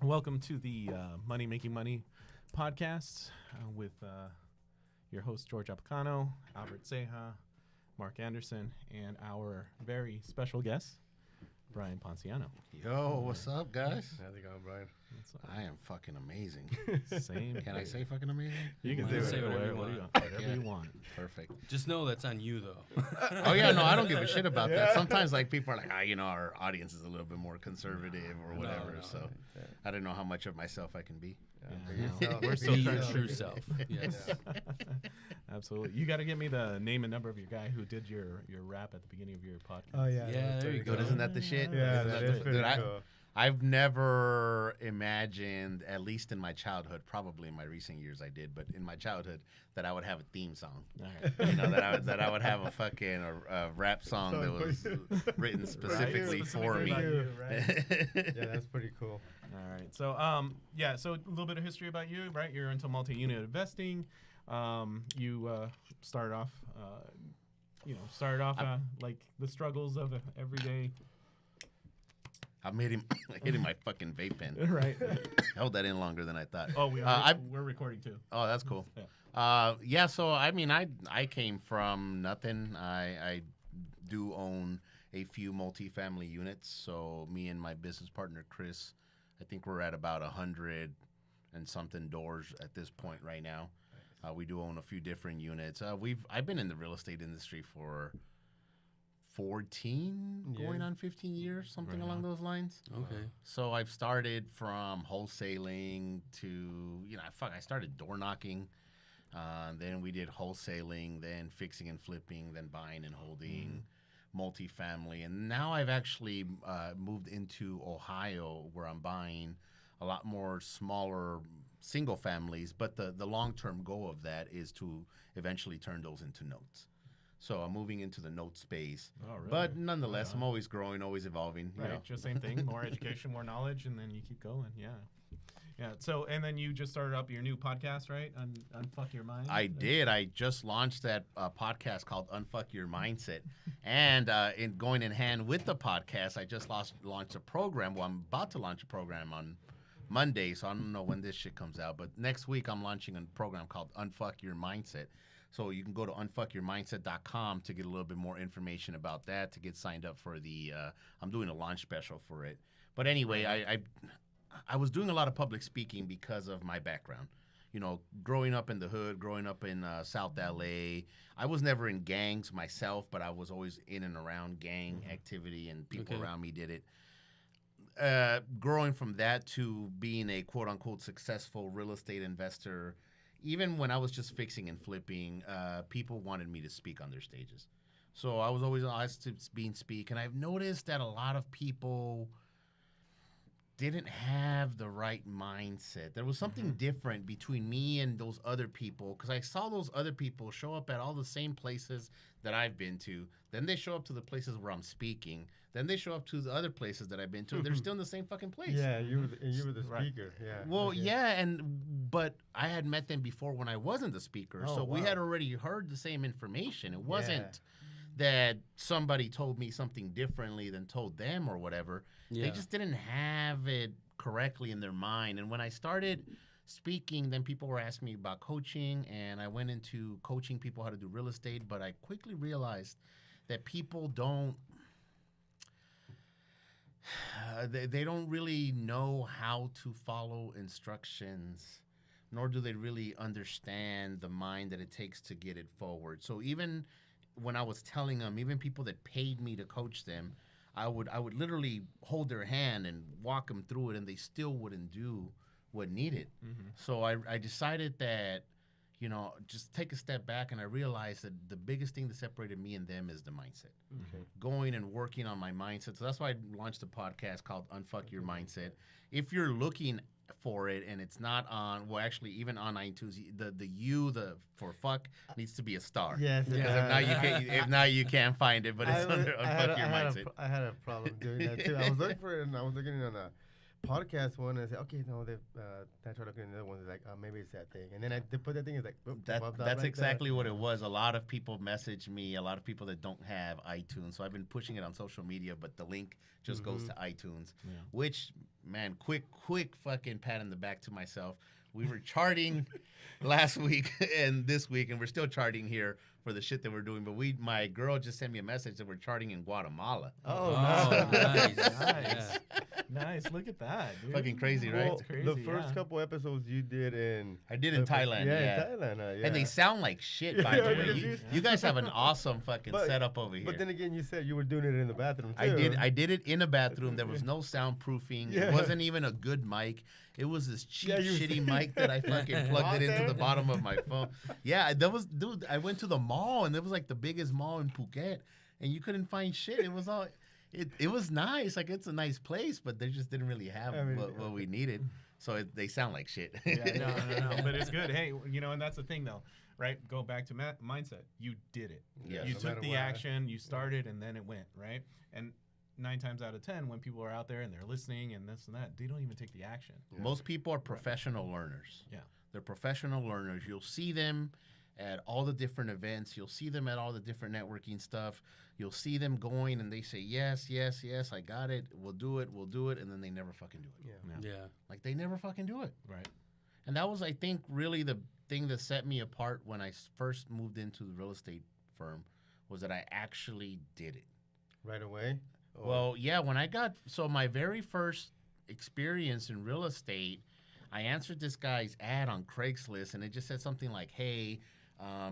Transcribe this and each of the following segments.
Welcome to the Money Making Money podcast with your host, George Apicano, Albert Ceja, Mark Anderson, and our very special guest, Brayand Ponciano. Yo, what's up, guys? How's it going, Brian? I am fucking amazing. Same. Can I say fucking amazing? You can say whatever you whatever you want. Perfect. Just know that's on you, though. Oh, yeah, no, I don't give a shit about that. Sometimes, like, people are like, our audience is a little bit more conservative or whatever, so I don't know how much of myself I can be. We're still Be trying your to true self. Yes. Absolutely. You got to give me the name and number of your guy who did your rap at the beginning of your podcast. Oh yeah, Yeah, there you go. Isn't that the shit? Yeah, Isn't that the- is pretty dude, cool. I've never imagined, at least in my childhood, probably in my recent years I did, but in my childhood, that I would have a theme song. All right. You know, that I would have a fucking rap song that was written specifically for me. Yeah, that's pretty cool. All right. So, so a little bit of history about you, right? You're into multi-unit investing. You started off, like the struggles of everyday. I'm hitting my fucking vape pen. Right. Held that in longer than I thought. Oh, we're recording too. Oh, that's cool. Yeah. So I mean, I came from nothing. I do own a few multifamily units. So me and my business partner Chris, I think we're at about 100 and something doors at this point right now. We do own a few different units. I've been in the real estate industry for 14, going on 15 years, something along those lines. Okay. So I've started from wholesaling to, I started door knocking. Then we did wholesaling, then fixing and flipping, then buying and holding, multifamily. And now I've actually moved into Ohio where I'm buying a lot more smaller single families. But the long-term goal of that is to eventually turn those into notes. So I'm moving into the note space. Oh, really? But nonetheless, I'm always growing, always evolving. You Right. know? Just same thing. More education, more knowledge, and then you keep going. Yeah. Yeah. So, and then you just started up your new podcast, right? Unfuck Your Mind. I did. I just launched that podcast called Unfuck Your Mindset. And in going in hand with the podcast, I just launched a program. Well, I'm about to launch a program on Monday, so I don't know when this shit comes out. But next week, I'm launching a program called Unfuck Your Mindset. So you can go to unfuckyourmindset.com to get a little bit more information about that, to get signed up for the I'm doing a launch special for it. But anyway, I was doing a lot of public speaking because of my background. You know, growing up in the hood, growing up in South LA. I was never in gangs myself, but I was always in and around gang activity, and people around me did it. Growing from that to being a quote-unquote successful real estate investor, even when I was just fixing and flipping, people wanted me to speak on their stages. So I was always asked to speak. And I've noticed that a lot of people didn't have the right mindset. There was something different between me and those other people, because I saw those other people show up at all the same places that I've been to. Then they show up to the places where I'm speaking. Then they show up to the other places that I've been to. They're still in the same fucking place. Yeah, you were the speaker. Yeah. Well, okay. yeah, but I had met them before when I wasn't the speaker, Oh, so we wow. had already heard the same information. It wasn't that somebody told me something differently than told them or whatever. Yeah. They just didn't have it correctly in their mind. And when I started speaking, then people were asking me about coaching, and I went into coaching people how to do real estate. But I quickly realized that people don't. They don't really know how to follow instructions, nor do they really understand the mind that it takes to get it forward. So even when I was telling them, even people that paid me to coach them, I would literally hold their hand and walk them through it, and they still wouldn't do what needed. So I decided that, just take a step back, and I realized that the biggest thing that separated me and them is the mindset. Going and working on my mindset. So that's why I launched a podcast called Unfuck Your Mindset. If you're looking for it and it's not on, well, actually, even on iTunes, the for fuck needs to be a star. Yes. If not, you can't find it, but it's under Unfuck Your Mindset. I had a problem doing that too. I was looking for it, and I was looking on a podcast one, and I said, okay, no, I tried looking at another one. It's like, maybe it's that thing, and then they put that thing. It's like, that's exactly what it was. A lot of people message me. A lot of people that don't have iTunes. So I've been pushing it on social media, but the link just goes to iTunes, which man, quick fucking pat in the back to myself. We were charting last week and this week, and we're still charting here for the shit that we're doing. But my girl just sent me a message that we're charting in Guatemala. Oh, nice. Nice. Yeah. Nice. Look at that, dude. Fucking crazy, right? Well, Crazy, the first yeah. couple episodes you did in... I did in Thailand, yeah. in Thailand, yeah. And they sound like shit, by the Yeah, way. because You guys have an awesome fucking But- setup over here. But then again, you said you were doing it in the bathroom, too. I did it in a bathroom. There was no soundproofing. Yeah. It wasn't even a good mic. It was this cheap, Yeah, you- shitty mic that I fucking plugged it into Out the there? bottom of my phone. Yeah, that was, dude. I went to the mall, and it was like the biggest mall in Phuket, and you couldn't find shit. It was all, it was nice. Like, it's a nice place, but they just didn't really have what we needed. So they sound like shit. Yeah, no. But it's good. Hey, and that's the thing, though, right? Go back to mindset. You did it. Yeah, You no took matter the what. action. You started, and then it went, right? And 9 times out of 10, when people are out there and they're listening and this and that, they don't even take the action. Yeah. Most people are professional learners. Yeah. They're professional learners. You'll see them at all the different events. You'll see them at all the different networking stuff. You'll see them going and they say, yes, I got it. We'll do it. And then they never fucking do it. Yeah. Yeah. Like, they never fucking do it. Right. And that was, I think, really the thing that set me apart when I first moved into the real estate firm was that I actually did it. Right away? Or- Well, yeah, so my very first experience in real estate, I answered this guy's ad on Craigslist, and it just said something like, "Hey,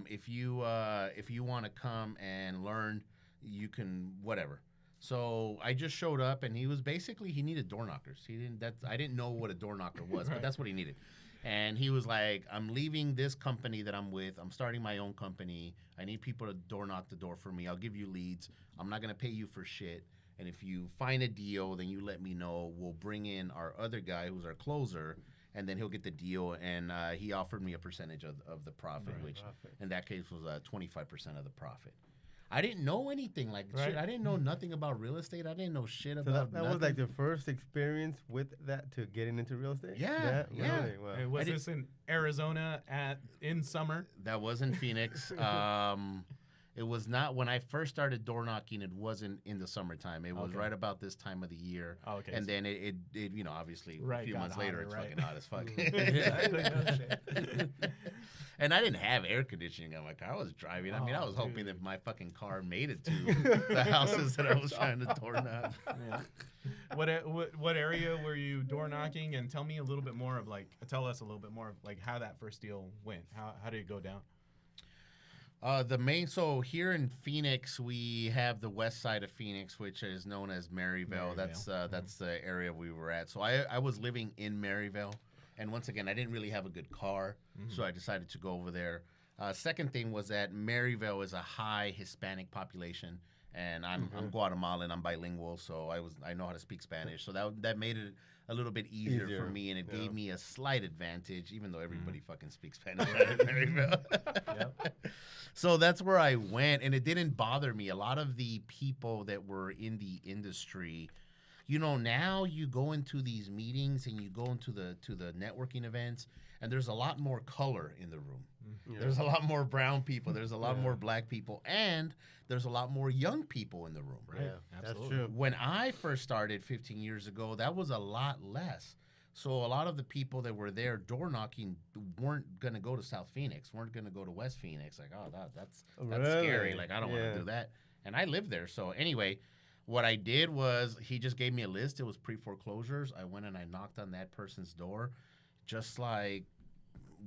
if you want to come and learn, you can whatever." So I just showed up, and he needed door knockers. I didn't know what a door knocker was, Right. but that's what he needed. And he was like, "I'm leaving this company that I'm with. I'm starting my own company. I need people to door knock the door for me. I'll give you leads. I'm not gonna pay you for shit. And if you find a deal, then you let me know. We'll bring in our other guy who's our closer, and then he'll get the deal." And he offered me a percentage of the profit, Right. which Profit. in that case was 25% of the profit. I didn't know anything like Right. shit. I didn't know nothing about real estate. I didn't know shit So about that was nothing. like the first experience with that to getting into real estate? Yeah. Really? Wow. Hey, was I did- this in Arizona in summer? That was in Phoenix. It was not when I first started door knocking. It wasn't in the summertime. It was Okay. right about this time of the year. Oh, okay. And then it obviously Right, a few got months later hotter, it's right. fucking hot as fuck. Exactly, no shit. And I didn't have air conditioning on my car. I was driving. I mean, I Oh, was hoping dude. that my fucking car made it to the houses that I was trying to door knock. Yeah. What area were you door knocking? And tell us a little bit more of how that first deal went. How did it go down? So here in Phoenix, we have the west side of Phoenix, which is known as Maryvale. That's the area we were at. So I was living in Maryvale, and once again, I didn't really have a good car, so I decided to go over there. Second thing was that Maryvale is a high Hispanic population, and I'm Guatemalan. I'm bilingual, so I know how to speak Spanish. So that made it a little bit easier for Easier, me, and it yeah. gave me a slight advantage, even though everybody fucking speaks Spanish right in Maryvale. Yep. So that's where I went, and it didn't bother me. A lot of the people that were in the industry, now you go into these meetings and you go into the networking events, and there's a lot more color in the room. Yeah. There's a lot more brown people. There's a lot Yeah. more black people, and there's a lot more young people in the room. Right. Yeah, that's Absolutely. true. When I first started 15 years ago, that was a lot less. So a lot of the people that were there door knocking weren't going to go to South Phoenix, weren't going to go to West Phoenix. Like, oh, that's Really? scary. Like, I don't want Yeah. to do that. And I lived there. So anyway, what I did was he just gave me a list. It was pre-foreclosures. I went and I knocked on that person's door, just like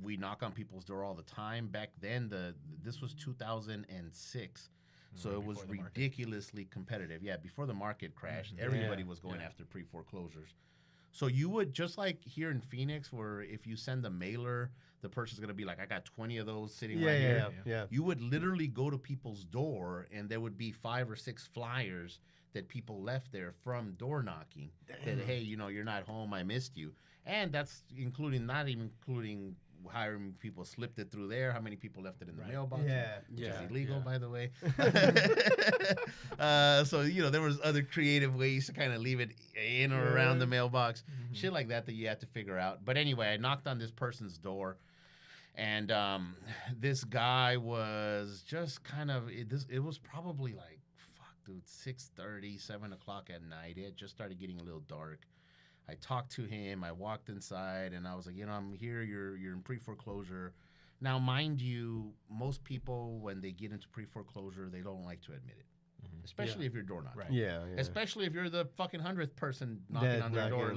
we knock on people's door all the time. Back then, this was 2006. So it was Before the market. ridiculously competitive. Yeah, before the market crashed, Mhm. everybody Yeah, was going yeah. after pre-foreclosures. So you would, just like here in Phoenix, where if you send a mailer, the person's going to be like, I got 20 of those sitting Yeah, right yeah, here. yeah, Yeah. yeah. You would literally go to people's door, and there would be 5 or 6 flyers that people left there from door knocking. That, hey, you're not home, I missed you. And that's not even including hiring people slipped it through there. How many people left it in the Right. mailbox? Yeah. Which Yeah, is illegal, yeah. by the way. So there was other creative ways to kind of leave it in or around the mailbox, shit like that you had to figure out. But anyway, I knocked on this person's door, and this guy was just kind of it was probably like, fuck, dude, 6:30, 7 o'clock at night. It had just started getting a little dark. I talked to him. I walked inside, and I was like, I'm here. You're in pre-foreclosure. Now, mind you, most people, when they get into pre-foreclosure, they don't like to admit it, especially if you're door knocking. Right. Yeah. Especially if you're the fucking 100th person knocking on their door.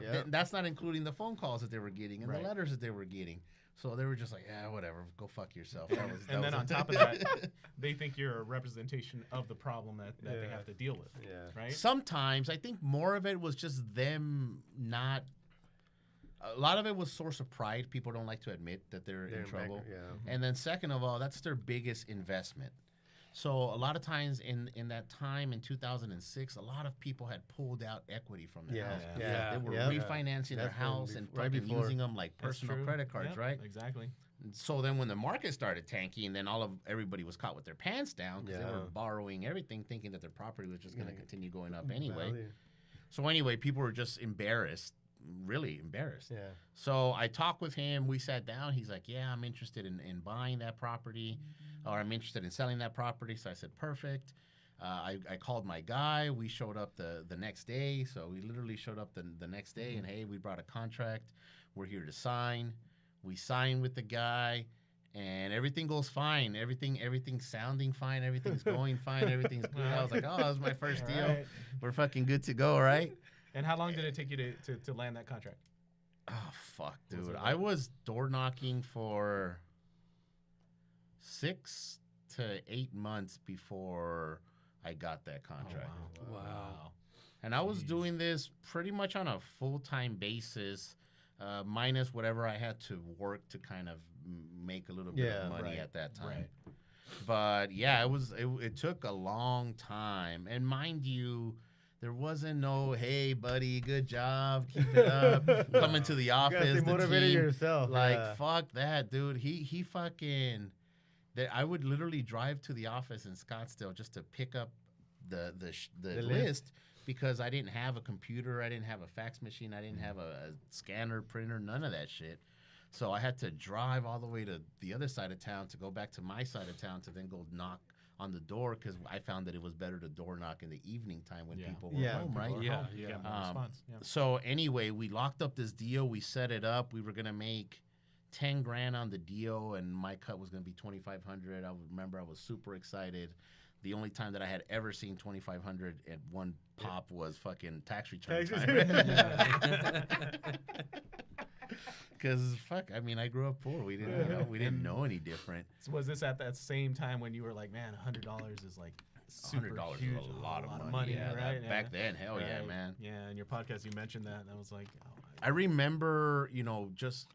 Yeah. That's not including the phone calls that they were getting and Right. the letters that they were getting. So they were just like, yeah, whatever, go fuck yourself. And then on top of that, they think you're a representation of the problem that they have to deal with. Yeah. Right? Sometimes I think more of it was just them not. A lot of it was source of pride. People don't like to admit that they're in trouble. Yeah. And then second of all, that's their biggest investment. So a lot of times in that time in 2006, a lot of people had pulled out equity from their house. Yeah. They were Yeah. refinancing their That's house when and right fucking before. using them like That's personal true. credit cards, Yep, right? Exactly. So then when the market started tanking, then everybody was caught with their pants down because they were borrowing everything, thinking that their property was just going to continue going up anyway. So anyway, people were just embarrassed, really embarrassed. Yeah. So I talked with him. We sat down. He's like, yeah, I'm interested in buying that property, or I'm interested in selling that property. So I said, perfect. I called my guy. We showed up the next day. So we literally showed up the next day, and hey, we brought a contract. We're here to sign. We signed with the guy, and everything goes fine. Everything's sounding fine. Everything's going fine. Everything's good. I was like, oh, that was my first deal. Right. We're fucking good to go, right? And how long did it take you to land that contract? Oh, fuck, Was dude. it I like- was door knocking for 6 to 8 months before I got that contract. Oh, Wow. And I was Jeez. doing this pretty much on a full-time basis, minus whatever I had to work to kind of make a little bit Yeah, of money right, at that time. right. But yeah, it took a long time. And mind you, there wasn't no, hey, buddy, good job, keep it up, coming to the You office, gotta the stay motivated team. yourself. Like, yeah. fuck that, dude. He fucking. That I would literally drive to the office in Scottsdale just to pick up the The list because I didn't have a computer, I didn't have a fax machine, I didn't have a scanner, printer, none of that shit. So I had to drive all the way to the other side of town to go back to my side of town to then go knock on the door because I found that it was better to door knock in the evening time when people were home, right? People are Yeah, home, you yeah. get more response. Yeah. So anyway, we locked up this deal. We set it up. We were gonna make 10 grand on the deal, and my cut was gonna be 2,500. I remember I was super excited. The only time that I had ever seen 2,500 at one pop was fucking tax return Tax time. Because fuck, I mean, I grew up poor. We didn't know any different. So was this at that same time when you were like, man, $100 is like super $100 huge, is a lot of money. Yeah, right? back then, hell yeah, Right. man. Yeah, in your podcast you mentioned that, and I was like, oh, I remember, just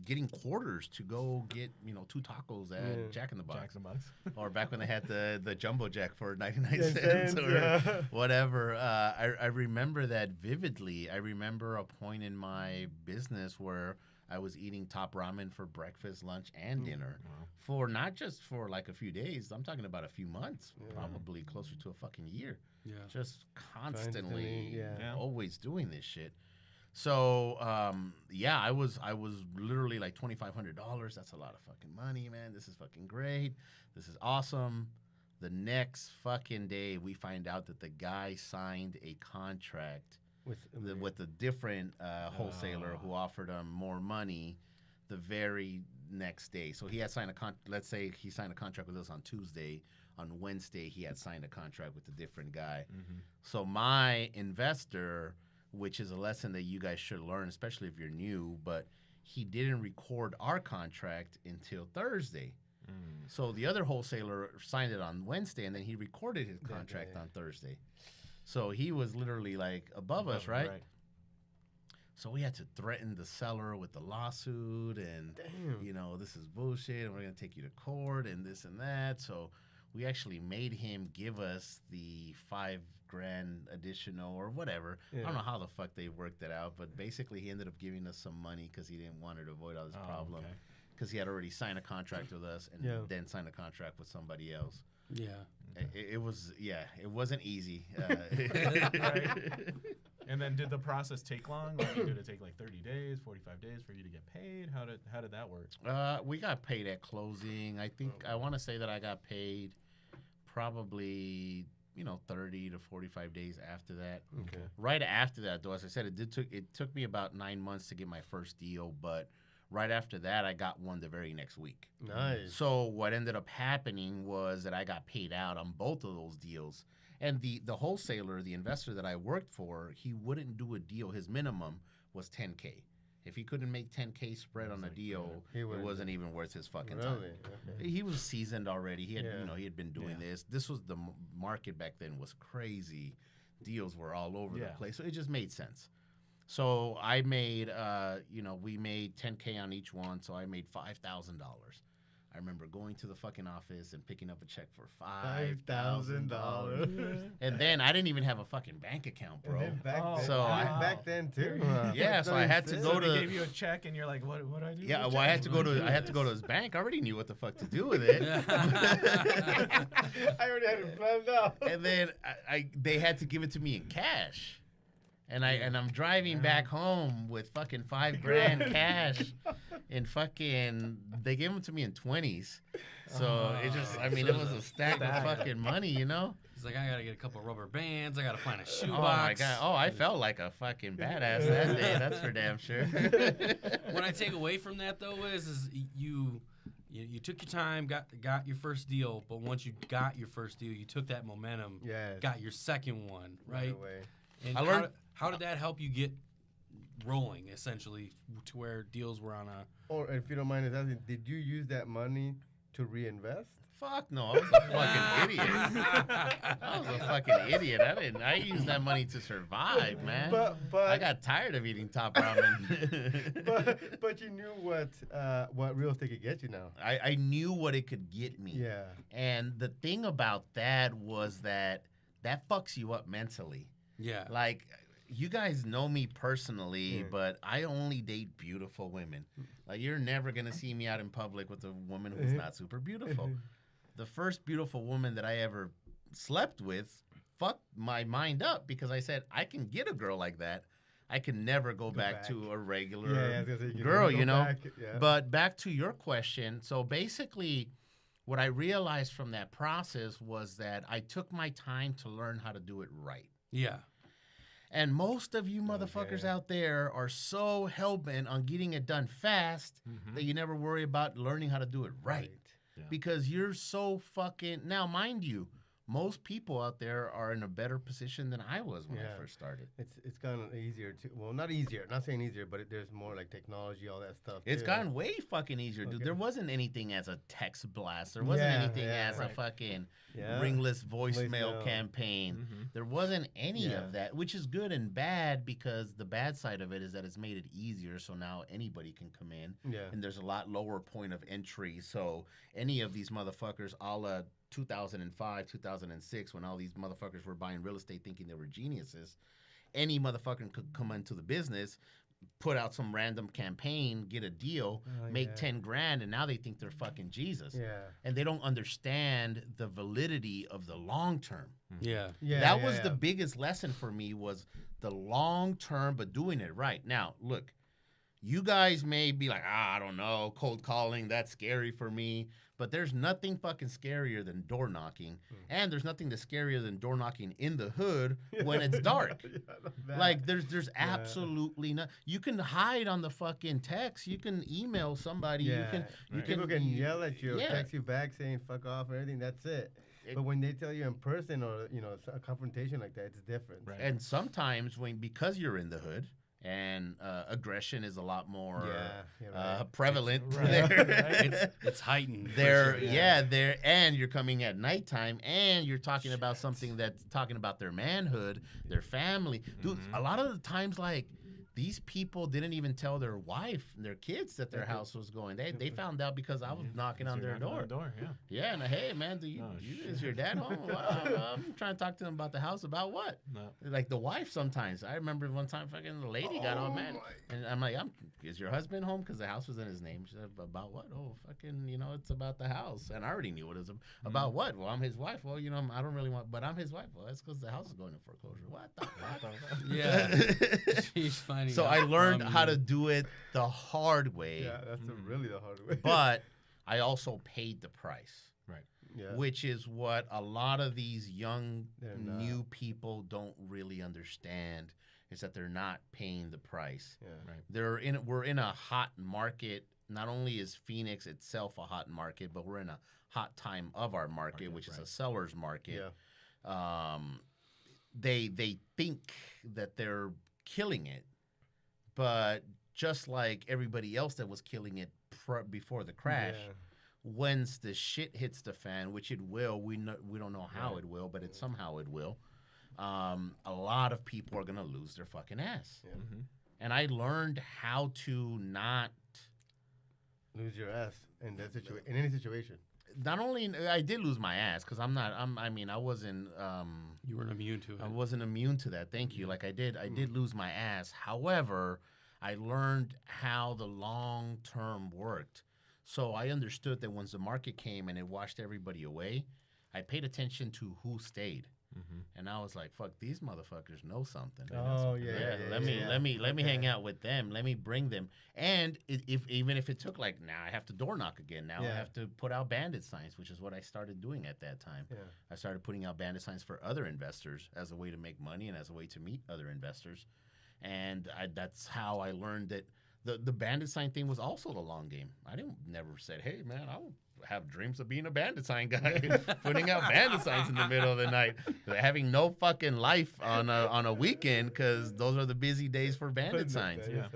getting quarters to go get, 2 tacos at Jack in the Box. Jackson Bucks. Or back when they had the jumbo jack for 99 Yeah, cents or yeah. whatever. I remember that vividly. I remember a point in my business where I was eating top ramen for breakfast, lunch, and dinner for not just for like a few days. I'm talking about a few months, probably closer to a fucking year. Yeah. Just constantly, Yeah. always doing this shit. So I was literally like $2,500. That's a lot of fucking money, man. This is fucking great. This is awesome. The next fucking day, we find out that the guy signed a contract with a different wholesaler who offered him more money the very next day. So he had signed let's say he signed a contract with us on Tuesday. On Wednesday, he had signed a contract with a different guy. So my investor, which is a lesson that you guys should learn, especially if you're new, but he didn't record our contract until Thursday. So the other wholesaler signed it on Wednesday, and then he recorded his contract on Thursday. So he was literally like above us, right? So we had to threaten the seller with the lawsuit and, this is bullshit and we're going to take you to court and this and that. So we actually made him give us the $5,000 additional or whatever. I don't know how the fuck they worked it out, but basically he ended up giving us some money because he didn't want to avoid all this problem because he had already signed a contract with us and then signed a contract with somebody else. Yeah. It wasn't easy. And then did the process take long? Like, did it take like 30 days, 45 days for you to get paid? How did that work? We got paid at closing. I think I want to say that I got paid probably 30 to 45 days after that. Okay. Right after that, though, as I said, it took me about 9 months to get my first deal, but right after that, I got one the very next week. Nice. So what ended up happening was that I got paid out on both of those deals. And the wholesaler, the investor that I worked for, he wouldn't do a deal. His minimum was $10K. If he couldn't make $10K spread on a deal, it wasn't even worth his fucking time. Okay. He was seasoned already. He had, Yeah. he had been doing this. This was the market back then was crazy. Deals were all over the place, so it just made sense. So I made, we made $10K on each one, so I made $5,000. I remember going to the fucking office and picking up a check for $5,000. And then I didn't even have a fucking bank account, bro. Back then too. Yeah, so I had to go to. They gave you a check, and you're like, "What do I do?" Yeah, well, I had to go to his bank. I already knew what the fuck to do with it. I already had it planned out. And then they had to give it to me in cash. And I'm driving back home with fucking $5,000 cash, and they gave them to me in 20s. So it was a stack of fucking money, He's like, I gotta get a couple rubber bands. I gotta find a shoebox. Oh my god! Oh, I felt like a fucking badass that day. That's for damn sure. What I take away from that though is you took your time, got your first deal, but once you got your first deal, you took that momentum, got your second one, right? And I learned. How did that help you get rolling, essentially, to where deals were on a... Or, if you don't mind asking, did you use that money to reinvest? Fuck no, I was a fucking idiot. I was a fucking idiot. I used that money to survive, man. But I got tired of eating top ramen. but you knew what real estate could get you now. I knew what it could get me. Yeah. And the thing about that was that fucks you up mentally. Yeah. Like, you guys know me personally, but I only date beautiful women. Like, you're never going to see me out in public with a woman who's not super beautiful. The first beautiful woman that I ever slept with fucked my mind up because I said, I can get a girl like that. I can never go back to a regular girl, But back to your question. So basically, what I realized from that process was that I took my time to learn how to do it right. Yeah. And most of you motherfuckers out there are so hell-bent on getting it done fast that you never worry about learning how to do it right. Yeah. Because you're so fucking... Now, mind you, most people out there are in a better position than I was when I first started. It's gotten easier to... Well, not easier. Not saying easier, but there's more like technology, all that stuff. It's gotten way fucking easier, dude. There wasn't anything as a text blast. There wasn't anything as a fucking ringless voicemail campaign. There wasn't any of that, which is good and bad because the bad side of it is that it's made it easier, so now anybody can come in. Yeah. And there's a lot lower point of entry, so any of these motherfuckers a la 2005, 2006, when all these motherfuckers were buying real estate thinking they were geniuses, any motherfucker could come into the business, put out some random campaign, get a deal, make 10 grand, and now they think they're fucking Jesus. Yeah. And they don't understand the validity of the long term. Yeah. That was the biggest lesson for me, was the long term, but doing it right. Now, look, you guys may be like, I don't know, cold calling, that's scary for me. But there's nothing fucking scarier than door knocking. And there's nothing that's scarier than door knocking in the hood when it's dark. Like, there's absolutely not. You can hide on the fucking text. You can email somebody. People can yell at you or text you back saying fuck off or anything. That's it. But when they tell you in person or, a confrontation like that, it's different. Right. And sometimes because you're in the hood, and aggression is a lot more prevalent. It's heightened. And you're coming at nighttime, and you're talking about something that's talking about their manhood, their family. Dude, a lot of the times, like, these people didn't even tell their wife and their kids that their house was going. They found out because I was knocking on their door. Yeah, and hey, man, is your dad home? Well, I'm trying to talk to them about the house. About what? No. Like the wife sometimes. I remember one time fucking the lady got all mad. And I'm like, is your husband home? Because the house was in his name. She said, about what? Oh, fucking, it's about the house. And I already knew what it was about. What? Well, I'm his wife. Well, I don't really want, but I'm his wife. Well, that's because the house is going in foreclosure. What the fuck? Yeah. She's finding So I learned how to do it the hard way. Yeah, that's really the hard way. But I also paid the price. Right. which is what a lot of these young new not. people don't really understand, is that they're not paying the price. Yeah. Right. We're in a hot market. Not only is Phoenix itself a hot market, but we're in a hot time of our market, which is a seller's market. Yeah. They think that they're killing it, but just like everybody else that was killing it before the crash, once the shit hits the fan, which it will, we don't know how it will, but somehow it will. A lot of people are gonna lose their fucking ass. Yeah. Mm-hmm. And I learned how to not lose your ass in that in any situation. Not only I did lose my ass because I wasn't. You weren't immune to it. I wasn't immune to that. Thank you. Like I did lose my ass. However, I learned how the long term worked. So I understood that once the market came and it washed everybody away, I paid attention to who stayed. Mm-hmm. And I was like, "Fuck, these motherfuckers know something." Oh Let me hang out with them. Let me bring them. And even if it took like, now I have to door knock again. Now I have to put out bandit signs, which is what I started doing at that time. Yeah. I started putting out bandit signs for other investors as a way to make money and as a way to meet other investors. And that's how I learned that the bandit sign thing was also the long game. I never said, "Hey man, I will have dreams of being a bandit sign guy," putting out bandit signs in the middle of the night, having no fucking life on a weekend because those are the busy days for bandit signs. Yeah.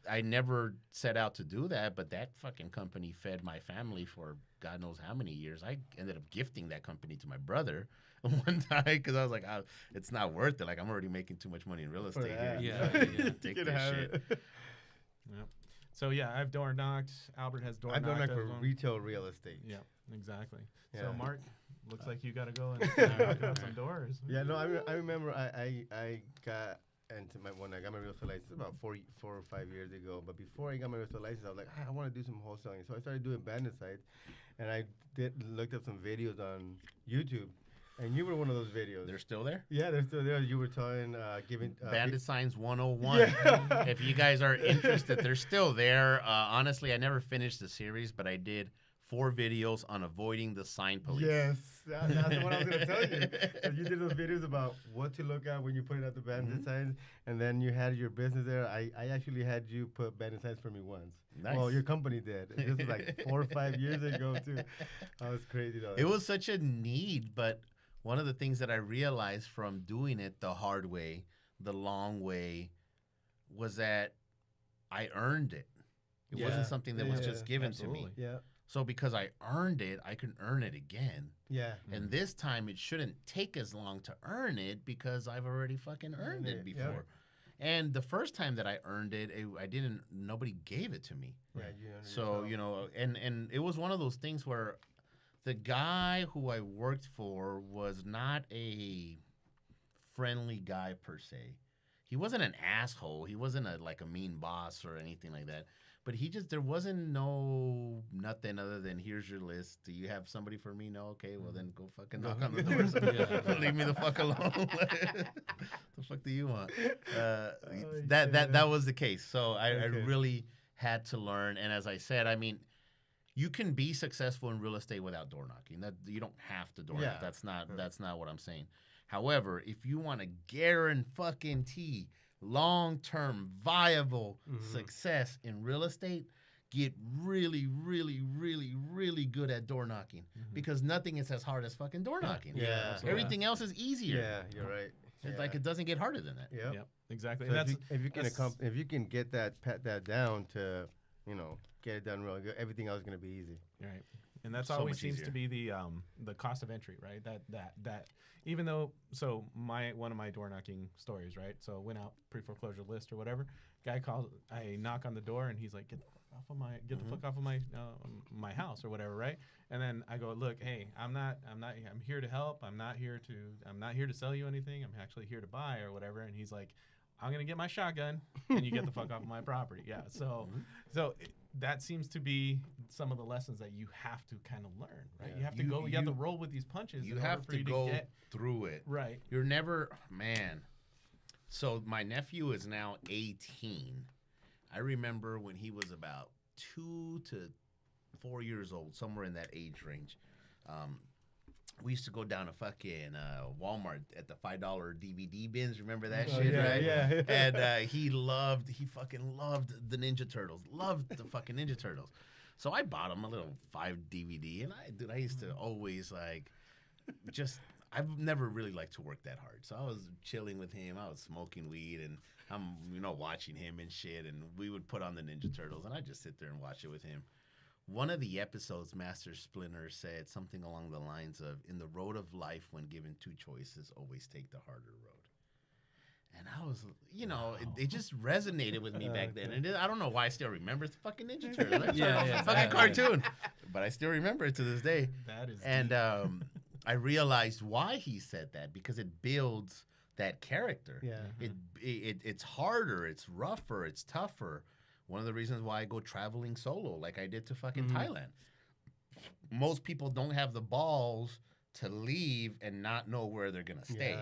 I never set out to do that, but that fucking company fed my family for God knows how many years. I ended up gifting that company to my brother one time because I was like, it's not worth it. Like, I'm already making too much money in real estate here. Yeah. Take this shit. Yep. So yeah, I've door knocked. Albert has door I've knocked. done that for retail real estate. Yeah, exactly. Yeah. So Mark, looks like you got to go and knock on some doors. Yeah, no, I remember I got into when I got my real estate license about 4 or 5 years ago. But before I got my real estate license, I was like, I want to do some wholesaling. So I started doing bandit sites, and I looked up some videos on YouTube. And you were one of those videos. They're still there? Yeah, they're still there. You were telling, giving... Bandit Signs 101. Yeah. If you guys are interested, they're still there. Honestly, I never finished the series, but I did 4 videos on avoiding the sign police. Yes, that's what I was going to tell you. So you did those videos about what to look at when you put it at the bandit signs, and then you had your business there. I actually had you put bandit signs for me once. Nice. Well, your company did. This was like 4 or 5 years ago, too. That was crazy, though. It was such a need, but... One of the things that I realized from doing it the hard way, the long way, was that I earned it. It wasn't something that was just given to me. Yeah. So because I earned it, I can earn it again. Yeah. And this time it shouldn't take as long to earn it because I've already fucking earned it before. Yeah. And the first time that I earned it, nobody gave it to me. Yeah. So, and it was one of those things where the guy who I worked for was not a friendly guy per se. He wasn't an asshole. He wasn't like a mean boss or anything like that. But there wasn't nothing other than, here's your list. Do you have somebody for me? No? Okay, well then go fucking knock on the doors. Leave me the fuck alone. The fuck do you want? That was the case. So I really had to learn. And as I said, I mean, you can be successful in real estate without door knocking. That you don't have to door knock. That's not what I'm saying. However, if you want to guarantee long-term viable success in real estate, get really, really, really, really good at door knocking because nothing is as hard as fucking door knocking. Yeah. Everything else is easier. Yeah, you're right. It's like it doesn't get harder than that. Yep. Exactly. So And if you can get pat that down to, get it done real good, everything else is gonna be easy. Right. And that's So always much seems easier. to be the cost of entry, right? That even though one of my door knocking stories, right? So went out pre-foreclosure list or whatever. Guy calls, I knock on the door and he's like, get the fuck off of my house or whatever, right? And then I go, look, hey, I'm here to help. I'm not here to sell you anything. I'm actually here to buy or whatever. And he's like, I'm gonna get my shotgun and you get the fuck off of my property. Yeah. So that seems to be some of the lessons that you have to kind of learn, right? Yeah. You have to go. You have to roll with these punches. You in have order for to you go get through it. right. You're never, man. So my nephew is now 18. I remember when he was about 2 to 4 years old, somewhere in that age range. we used to go down to fucking Walmart at the $5 DVD bins. Remember that Oh, shit, yeah, right? yeah. And he fucking loved the Ninja Turtles. Loved the fucking Ninja Turtles. So I bought him a little 5 DVD, and I used to always like, I've never really liked to work that hard. So I was chilling with him. I was smoking weed, and I'm watching him and shit. And we would put on the Ninja Turtles, and I'd just sit there and watch it with him. One of the episodes, Master Splinter said something along the lines of, "In the road of life, when given 2 choices, always take the harder road." And I was, it just resonated with me back then. And I don't know why I still remember. It's fucking Ninja Turtle. It's a fucking cartoon. But I still remember it to this day. That is and I realized why he said that, because it builds that character. Yeah. It's harder, it's rougher, it's tougher. One of the reasons why I go traveling solo, like I did to fucking Thailand. Most people don't have the balls to leave and not know where they're gonna stay,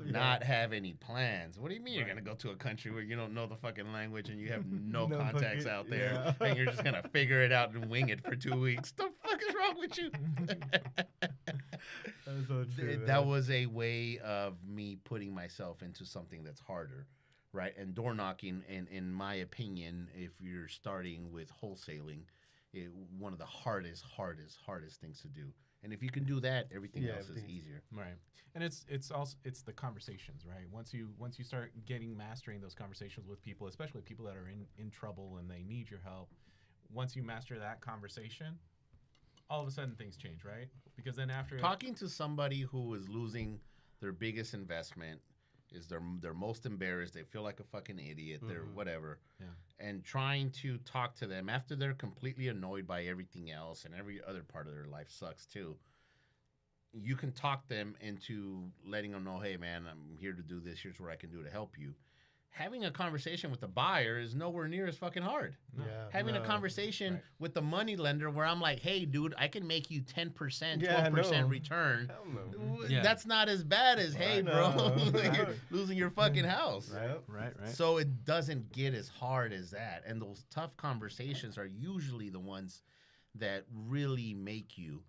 not have any plans. What do you mean you're gonna go to a country where you don't know the fucking language and you have no contacts out there, and you're just gonna figure it out and wing it for 2 weeks? The fuck is wrong with you? That's so true, that was a way of me putting myself into something that's harder, right? And door knocking, in my opinion, if you're starting with wholesaling, one of the hardest things to do. And if you can do that, everything else is easier. Right. And it's the conversations, right? Once you start mastering those conversations with people, especially people that are in trouble and they need your help, once you master that conversation, all of a sudden things change, right? Because then after talking to somebody who is losing their biggest investment, is they're most embarrassed, they feel like a fucking idiot, they're whatever. Yeah. And trying to talk to them after they're completely annoyed by everything else and every other part of their life sucks too. You can talk them into letting them know, hey man, I'm here to do this, here's what I can do to help you. Having a conversation with the buyer is nowhere near as fucking hard. No. Having a conversation with the money lender where I'm like, hey, dude, I can make you 10%, 12% return. That's not as bad as, hey, bro, you're losing your fucking house. Right. So it doesn't get as hard as that. And those tough conversations are usually the ones that really make you.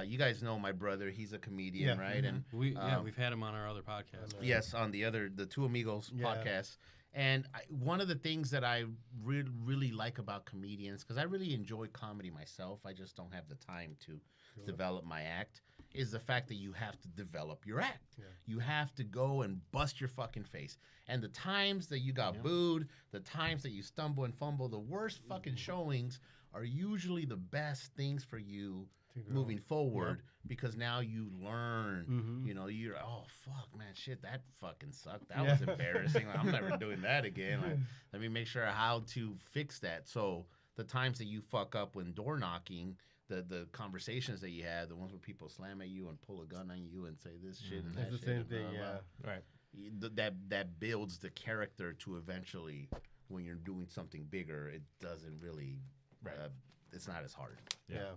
You guys know my brother; he's a comedian, right? And we've had him on our other podcast. Yes, on the Two Amigos podcast. And one of the things that I really like about comedians, because I really enjoy comedy myself, I just don't have the time to develop my act, is the fact that you have to develop your act. Yeah. You have to go and bust your fucking face. And the times that you got booed, the times that you stumble and fumble, the worst fucking showings are usually the best things for you moving forward, because now you learn, you're, oh, fuck, man, shit, that fucking sucked. That was embarrassing. Like, I'm never doing that again. Like, let me make sure how to fix that. So the times that you fuck up when door knocking, the conversations that you have, the ones where people slam at you and pull a gun on you and say this shit and that shit. It's the same thing, Right. That builds the character to eventually, when you're doing something bigger, it doesn't really... it's not as hard. Yeah.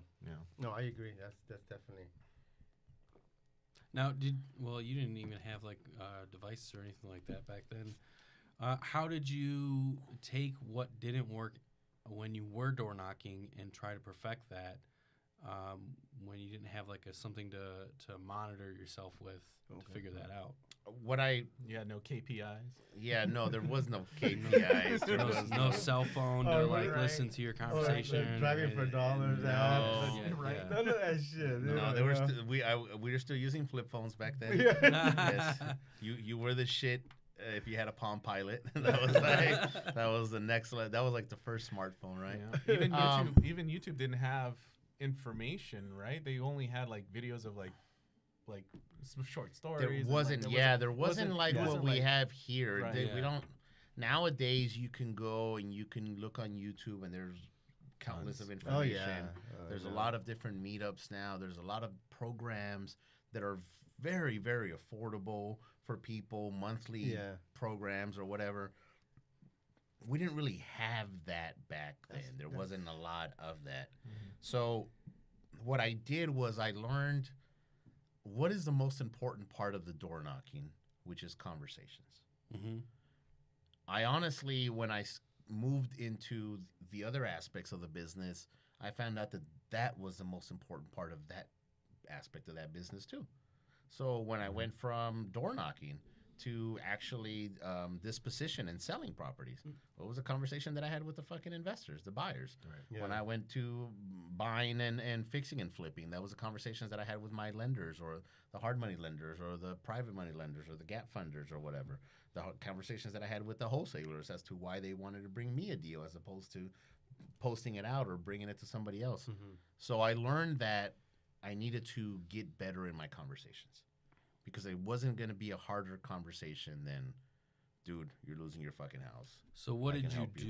No, I agree. That's definitely. Now, you didn't even have like devices or anything like that back then. How did you take what didn't work when you were door knocking and try to perfect that when you didn't have like something to monitor yourself with to figure that out? You had no KPIs. Yeah, no, there was no KPIs. There was no cell phone to listen to your conversation. Driving for dollars. No, none of that shit. No, they were we were still using flip phones back then. Yes, you were the shit. If you had a Palm Pilot, that was the next. That was like the first smartphone, right? Yeah. Even YouTube didn't have information, right? They only had like videos of like some short stories. There wasn't like what we have here. Right, we don't. Nowadays, you can go and you can look on YouTube, and there's countless of information. There's a lot of different meetups now. There's a lot of programs that are very, very affordable for people, monthly programs or whatever. We didn't really have that back then. There wasn't a lot of that. Mm-hmm. So what I did was I learned what is the most important part of the door knocking, which is conversations. Mm-hmm. I honestly, when I moved into the other aspects of the business, I found out that was the most important part of that aspect of that business too. So when I went from door knocking to actually disposition and selling properties, what was the conversation that I had with the fucking investors, the buyers? Right. Yeah. When I went to buying and fixing and flipping, that was the conversations that I had with my lenders, or the hard money lenders, or the private money lenders, or the gap funders, or whatever. The conversations that I had with the wholesalers as to why they wanted to bring me a deal as opposed to posting it out or bringing it to somebody else. So I learned that I needed to get better in my conversations, because it wasn't going to be a harder conversation than, dude, you're losing your fucking house. So what I did can you help you.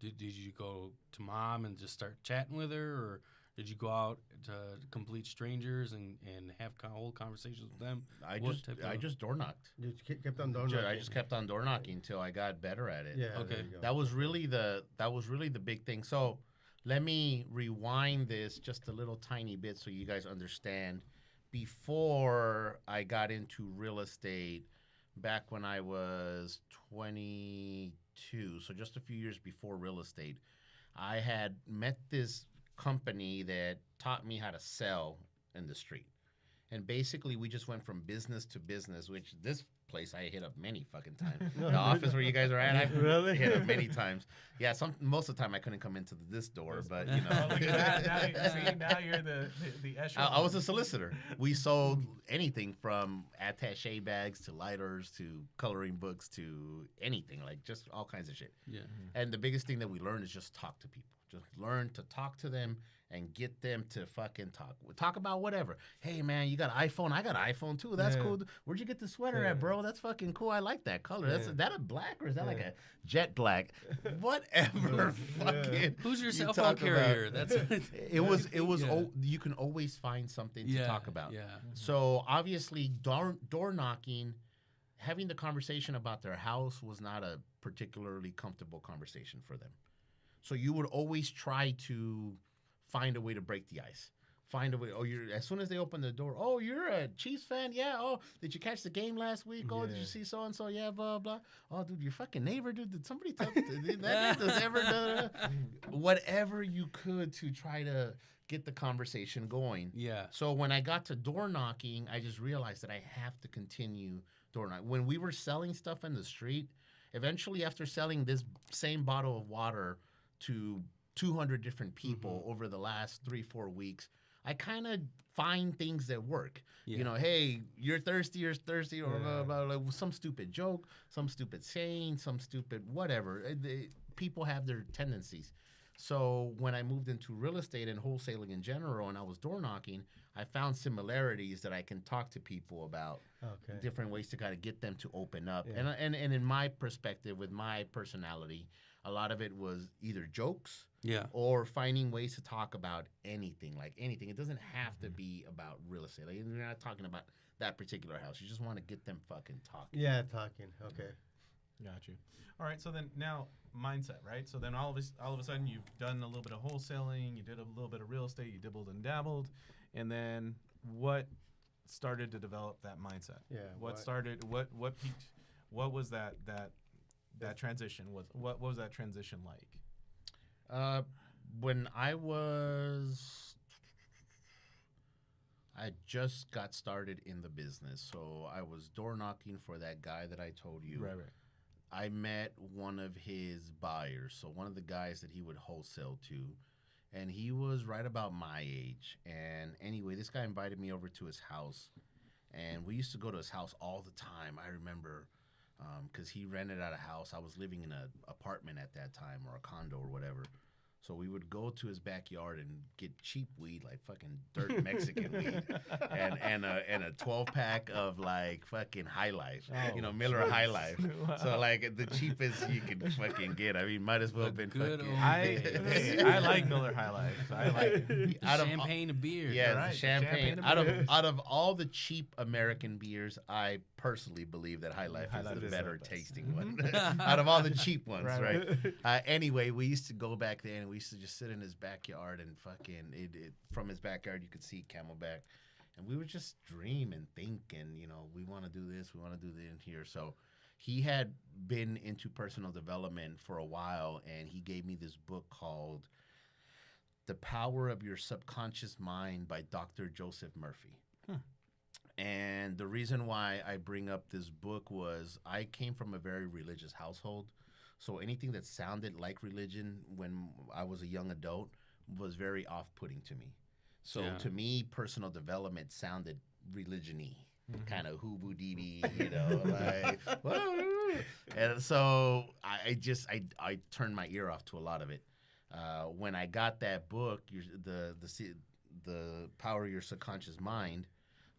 do? Did you go to mom and just start chatting with her, or did you go out to complete strangers and have whole conversations with them? I What just door knocked. You just kept on door knocking. I just kept on door knocking until I got better at it. Yeah. Okay. there you go. That was really the big thing. So let me rewind this just a little tiny bit so you guys understand. Before I got into real estate, back when I was 22, so just a few years before real estate, I had met this company that taught me how to sell in the street. And basically, we just went from business to business, which this place I hit up many fucking times. The office where you guys are at, I Really? hit up many times. Yeah, most of the time I couldn't come into this door, but you know. Oh, look at that. Now you're the echelon. I was a solicitor. We sold anything from attaché bags to lighters to coloring books to anything, like just all kinds of shit. Yeah. And the biggest thing that we learned is just talk to people. Just learn to talk to them and get them to fucking talk. Talk about whatever. Hey, man, you got an iPhone? I got an iPhone, too. That's cool. Where'd you get the sweater at, bro? That's fucking cool. I like that color. Is that a black, or is that like a jet black? Whatever fucking. Who's your you cell phone talk carrier? about. That's It was. Yeah. You can always find something to talk about. Yeah. So obviously, door knocking, having the conversation about their house was not a particularly comfortable conversation for them. So you would always try to find a way to break the ice. Find a way. Oh, as soon as they open the door. Oh, you're a Chiefs fan? Yeah. Oh, did you catch the game last week? Oh, did you see so and so? Yeah, blah blah. Oh, dude, your fucking neighbor, dude. Did somebody tell that does ever whatever you could to try to get the conversation going. Yeah. So when I got to door knocking, I just realized that I have to continue door knocking. When we were selling stuff in the street, eventually after selling this same bottle of water to 200 different people over the last 3-4 weeks, I kind of find things that work. Yeah. You know, hey, you're thirsty, or blah, blah, blah, some stupid joke, some stupid saying, some stupid whatever. People have their tendencies. So when I moved into real estate and wholesaling in general, and I was door knocking, I found similarities that I can talk to people about. Okay. Different ways to kind of get them to open up. Yeah. And in my perspective, with my personality, a lot of it was either jokes or finding ways to talk about anything, like anything. It doesn't have to be about real estate. Like, you're not talking about that particular house. You just want to get them fucking talking. Yeah, talking. Okay. Got you. All right. So then now mindset, right? So then all of a sudden you've done a little bit of wholesaling, you did a little bit of real estate, you dibbled and dabbled, and then what started to develop that mindset? Yeah. What peaked? What was that transition? What was that transition like? When I just got started in the business, so I was door knocking for that guy that I told you. Right. I met one of his buyers, so one of the guys that he would wholesale to, and he was right about my age. And anyway, this guy invited me over to his house, and we used to go to his house all the time. I remember because he rented out a house. I was living in an apartment at that time, or a condo or whatever. So we would go to his backyard and get cheap weed, like fucking dirt Mexican weed, and a 12-pack of like fucking High Life, Miller High Life. Wow. So like the cheapest you can fucking get. I mean, might as well have been good fucking. old I like Miller High Life. I like it. Champagne and beer. Yeah, Right, the champagne. champagne and Out of all the cheap American beers, I personally believe that High Life High is Life the is better the best. tasting one. Out of all the cheap ones, Right. Anyway, we used to go back there and we used to just sit in his backyard and fucking from his backyard you could see Camelback, and we would just dream and think, and we want to do this, we want to do that in here. So he had been into personal development for a while, and he gave me this book called The Power of Your Subconscious Mind by Dr. Joseph Murphy. And the reason why I bring up this book was I came from a very religious household. So anything that sounded like religion when I was a young adult was very off-putting to me. So to me, personal development sounded religion-y, kind of hooboo-dee, you know, like, and so I turned my ear off to a lot of it. When I got that book, the Power of Your Subconscious Mind,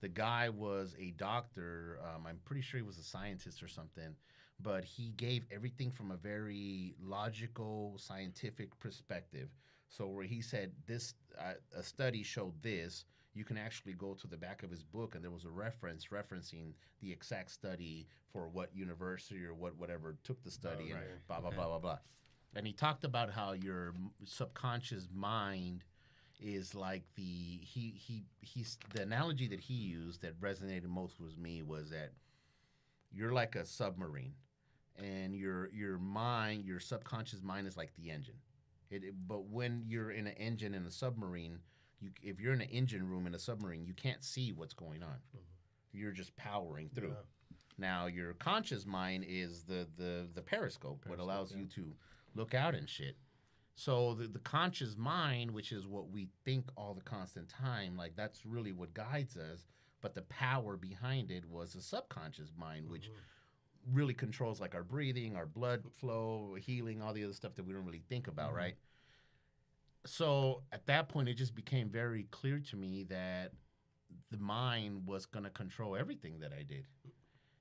the guy was a doctor. I'm pretty sure he was a scientist or something, but he gave everything from a very logical, scientific perspective. So where he said this, a study showed this, you can actually go to the back of his book, and there was a referencing the exact study for what university or whatever took the study, and blah, blah, blah, blah, blah. And he talked about how your subconscious mind is like he's the analogy that he used that resonated most with me was that you're like a submarine, and your mind, your subconscious mind is like the engine. But when you're in an engine in a submarine, if you're in an engine room in a submarine, you can't see what's going on. You're just powering through. Now, your conscious mind is the periscope, what allows you to look out and shit. So the conscious mind, which is what we think all the constant time, like that's really what guides us. But the power behind it was the subconscious mind, which really controls like our breathing, our blood flow, healing, all the other stuff that we don't really think about, right? So at that point, it just became very clear to me that the mind was going to control everything that I did.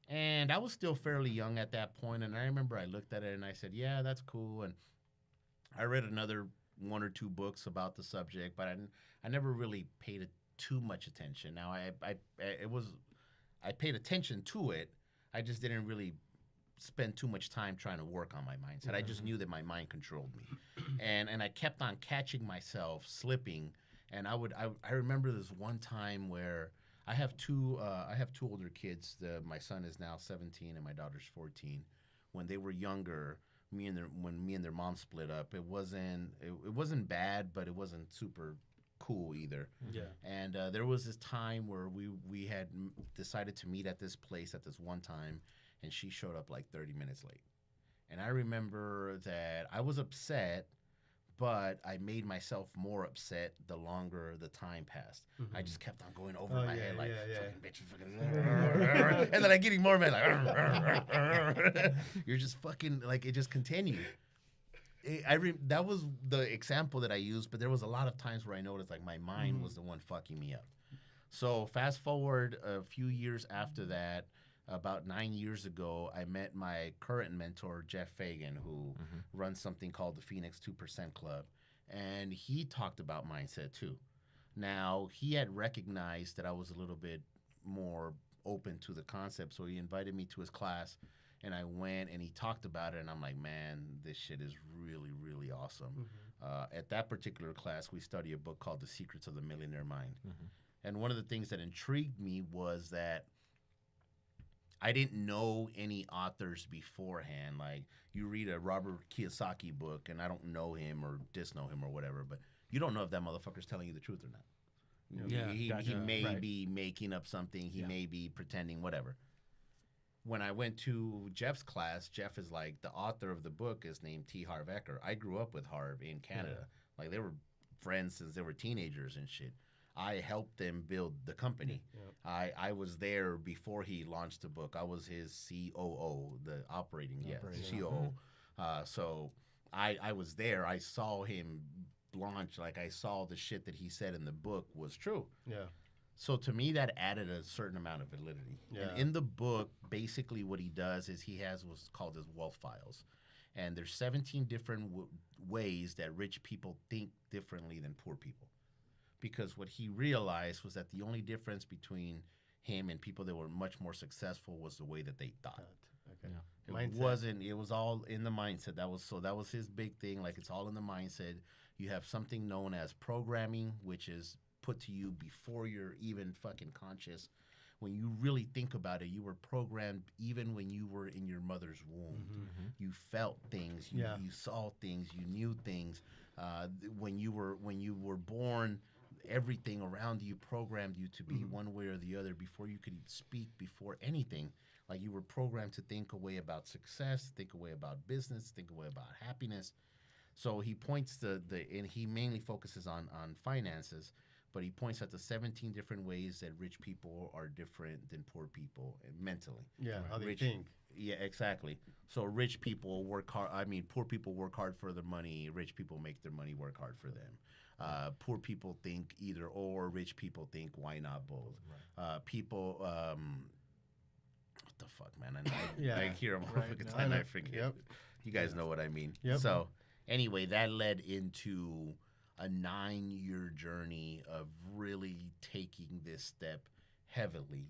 And I was still fairly young at that point, and I remember I looked at it and I said, yeah, that's cool. And I read another one or two books about the subject, but I never really paid too much attention. Now, I paid attention to it. I just didn't really spend too much time trying to work on my mindset. I just knew that my mind controlled me. And I kept on catching myself slipping. And I remember this one time where I have two older kids. My son is now 17 and my daughter's 14. When they were younger, when me and their mom split up, it wasn't bad, but it wasn't super cool either. Yeah. And there was this time where we had decided to meet at this place at this one time, and she showed up like 30 minutes late. And I remember that I was upset, but I made myself more upset the longer the time passed. I just kept on going over my head like, fucking bitch, fucking and then I getting more mad, like, you're just fucking, like, it just continued. That was the example that I used, but there was a lot of times where I noticed, like, my mind was the one fucking me up. So fast forward a few years after that, about 9 years ago, I met my current mentor, Jeff Fagan, who runs something called the Phoenix 2% Club. And he talked about mindset too. Now, he had recognized that I was a little bit more open to the concept, so he invited me to his class, and I went, and he talked about it, and I'm like, man, this shit is really, really awesome. At that particular class, we studied a book called The Secrets of the Millionaire Mind. And one of the things that intrigued me was that I didn't know any authors beforehand. Like, you read a Robert Kiyosaki book, and I don't know him or disknow him or whatever, but you don't know if that motherfucker's telling you the truth or not. He may be making up something. He may be pretending, whatever. When I went to Jeff's class, Jeff is like, the author of the book is named T. Harv Eker. I grew up with Harv in Canada. Like, they were friends since they were teenagers and shit. I helped them build the company. I was there before he launched the book. I was his COO, the operating COO. So I was there. I saw him launch. Like, I saw the shit that he said in the book was true. So to me, that added a certain amount of validity. And in the book, basically what he does is he has what's called his wealth files. And there's 17 different ways that rich people think differently than poor people. Because what he realized was that the only difference between him and people that were much more successful was the way that they thought. It was all in the mindset. That was his big thing. Like, it's all in the mindset. You have something known as programming, which is put to you before you're even fucking conscious, when you really think about it, you were programmed even when you were in your mother's womb. You felt things, you saw things, you knew things. When you were born, everything around you programmed you to be one way or the other before you could speak, before anything. Like you were programmed to think a way about success, think a way about business, think a way about happiness. So he points to and he mainly focuses on finances, but he points at the 17 different ways that rich people are different than poor people mentally. Yeah, right? how they think. Yeah, exactly. So rich people work hard. I mean, poor people work hard for their money. Rich people make their money work hard for them. Poor people think either or. Rich people think why not both. Right. People, what the fuck, man? I hear them all the time. I forget. Yep. You guys know what I mean. Yep. So anyway, that led into a 9-year journey of really taking this step heavily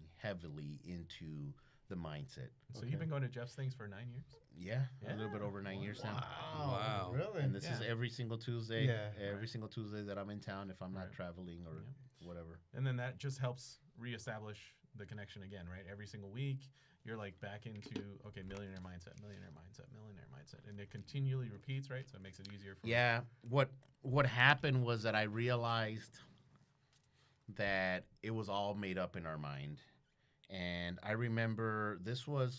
into the mindset. So you've been going to Jeff's things for 9 years? Yeah, a little bit over 9 years now. Wow. Really? And this is every single Tuesday. Yeah. Every single Tuesday that I'm in town if I'm not traveling or whatever. And then that just helps reestablish the connection again, right? Every single week, you're like back into, okay, millionaire mindset. And it continually repeats, right? So it makes it easier for me. What happened was that I realized that it was all made up in our mind. And I remember this was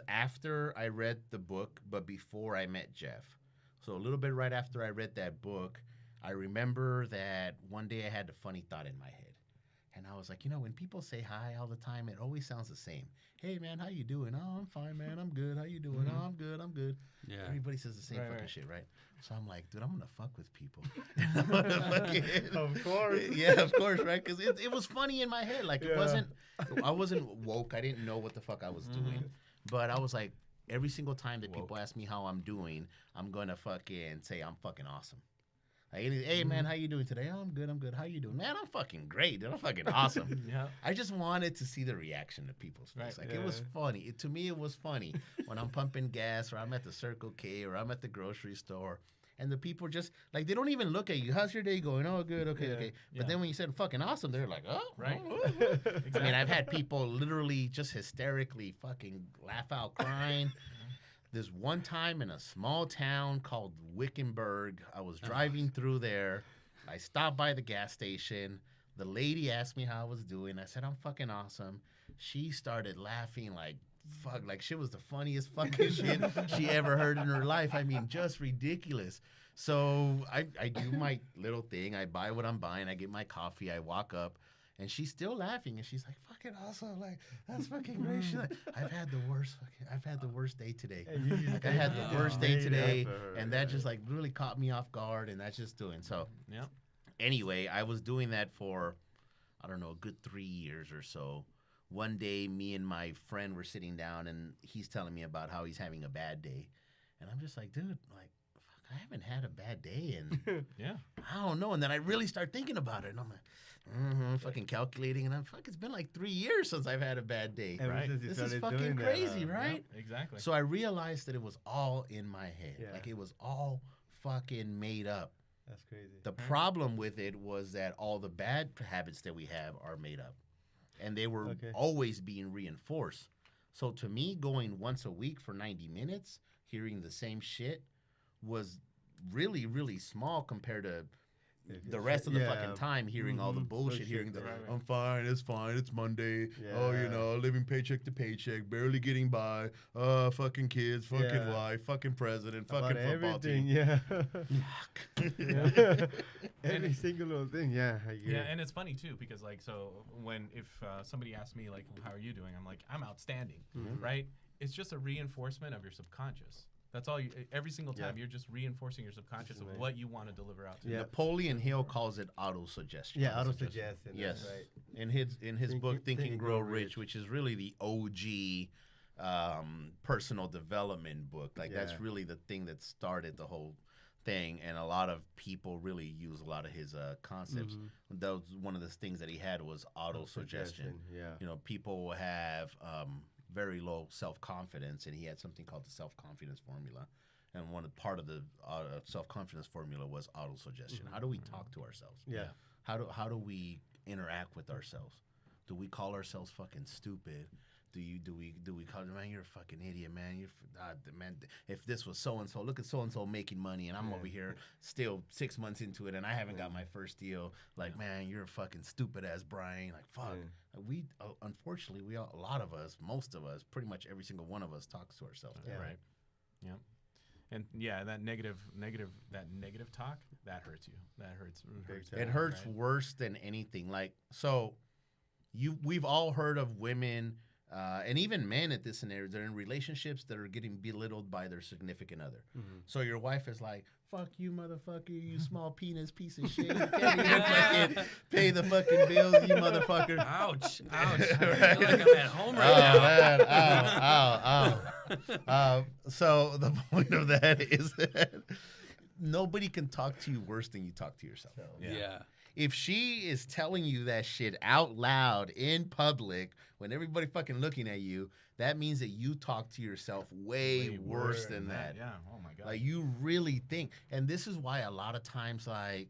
after I read the book, but before I met Jeff. So a little bit right after I read that book, I remember that one day I had a funny thought in my head. And I was like, when people say hi all the time, it always sounds the same. Hey, man, how you doing? Oh, I'm fine, man. I'm good. How you doing? Oh, I'm good. Yeah. Everybody says the same fucking shit, right? So I'm like, dude, I'm going to fuck with people. Of course. Yeah, of course, right? Because it was funny in my head. Like, I wasn't woke. I didn't know what the fuck I was doing. But I was like, every single time that people ask me how I'm doing, I'm going to fucking say I'm fucking awesome. Like, hey, man, how you doing today? Oh, I'm good. How you doing? Man, I'm fucking great, dude. I'm fucking awesome. I just wanted to see the reaction of people's face. Right. Like, it was funny. To me, it was funny when I'm pumping gas or I'm at the Circle K or I'm at the grocery store. And the people just, like, they don't even look at you. How's your day going? Oh, good, okay. But then when you said fucking awesome, they're like, oh. Right. Exactly. I mean, I've had people literally just hysterically fucking laugh out crying. This one time in a small town called Wickenburg, I was driving through there. I stopped by the gas station. The lady asked me how I was doing. I said, I'm fucking awesome. She started laughing like, fuck, like she was the funniest fucking shit she ever heard in her life. I mean, just ridiculous. So I do my little thing. I buy what I'm buying. I get my coffee. I walk up. And she's still laughing, and she's like, "Fucking awesome! Like that's fucking great." She's like, "I've had the worst day today. Like I had the worst day today, and that just like really caught me off guard, and that's just doing so." Yeah. Anyway, I was doing that for, I don't know, a good 3 years or so. One day, me and my friend were sitting down, and he's telling me about how he's having a bad day, and I'm just like, dude, like, fuck, I haven't had a bad day, and I don't know. And then I really start thinking about it, and I'm like. Fucking calculating, and I'm it's been like 3 years since I've had a bad day. Right? This is fucking crazy, right? Yep, exactly. So I realized that it was all in my head. Yeah. Like it was all fucking made up. That's crazy. The problem with it was that all the bad habits that we have are made up, and they were always being reinforced. So to me, going once a week for 90 minutes, hearing the same shit, was really, really small compared to the rest of the fucking time hearing all the bullshit, hearing I'm fine, it's Monday, living paycheck to paycheck, barely getting by, fucking kids, fucking wife, fucking president, fucking football team. Every single little thing, and it's funny too, because like, so if somebody asks me like, how are you doing? I'm like, I'm outstanding, right? It's just a reinforcement of your subconscious. That's all. Every single time, you're just reinforcing your subconscious of what you want to deliver out to. Yeah. Napoleon Hill calls it autosuggestion. Yeah, autosuggestion. Yes. Right. In his book Think and Grow Rich, which is really the OG personal development book. Like that's really the thing that started the whole thing, and a lot of people really use a lot of his concepts. That was one of the things that he had was autosuggestion. Yeah. People have very low self-confidence, and he had something called the self-confidence formula, and part of the self-confidence formula was autosuggestion. How do we talk to ourselves? How do we interact with ourselves? Do we call ourselves fucking stupid? Do we call man, you're a fucking idiot, man. Man, if this was so and so, look at so and so making money, and I'm over here still 6 months into it, and I haven't got my first deal. Like, man, you're a fucking stupid ass Brian. Like, fuck. We unfortunately, a lot of us, most of us, pretty much every single one of us talks to ourselves. Right. Yeah. And that negative talk, that hurts you. That hurts. It hurts worse than anything. Like, so we've all heard of women. And even men at this scenario, they're in relationships that are getting belittled by their significant other. So your wife is like, fuck you, motherfucker, you small penis piece of shit. You can't even fucking pay the fucking bills, you motherfucker. Ouch. I feel like I'm at home right now. Ow. So the point of that is that nobody can talk to you worse than you talk to yourself. Yeah. If she is telling you that shit out loud in public when everybody fucking looking at you, that means that you talk to yourself way worse than that. Yeah. Oh my God. Like, you really think. And this is why a lot of times, like,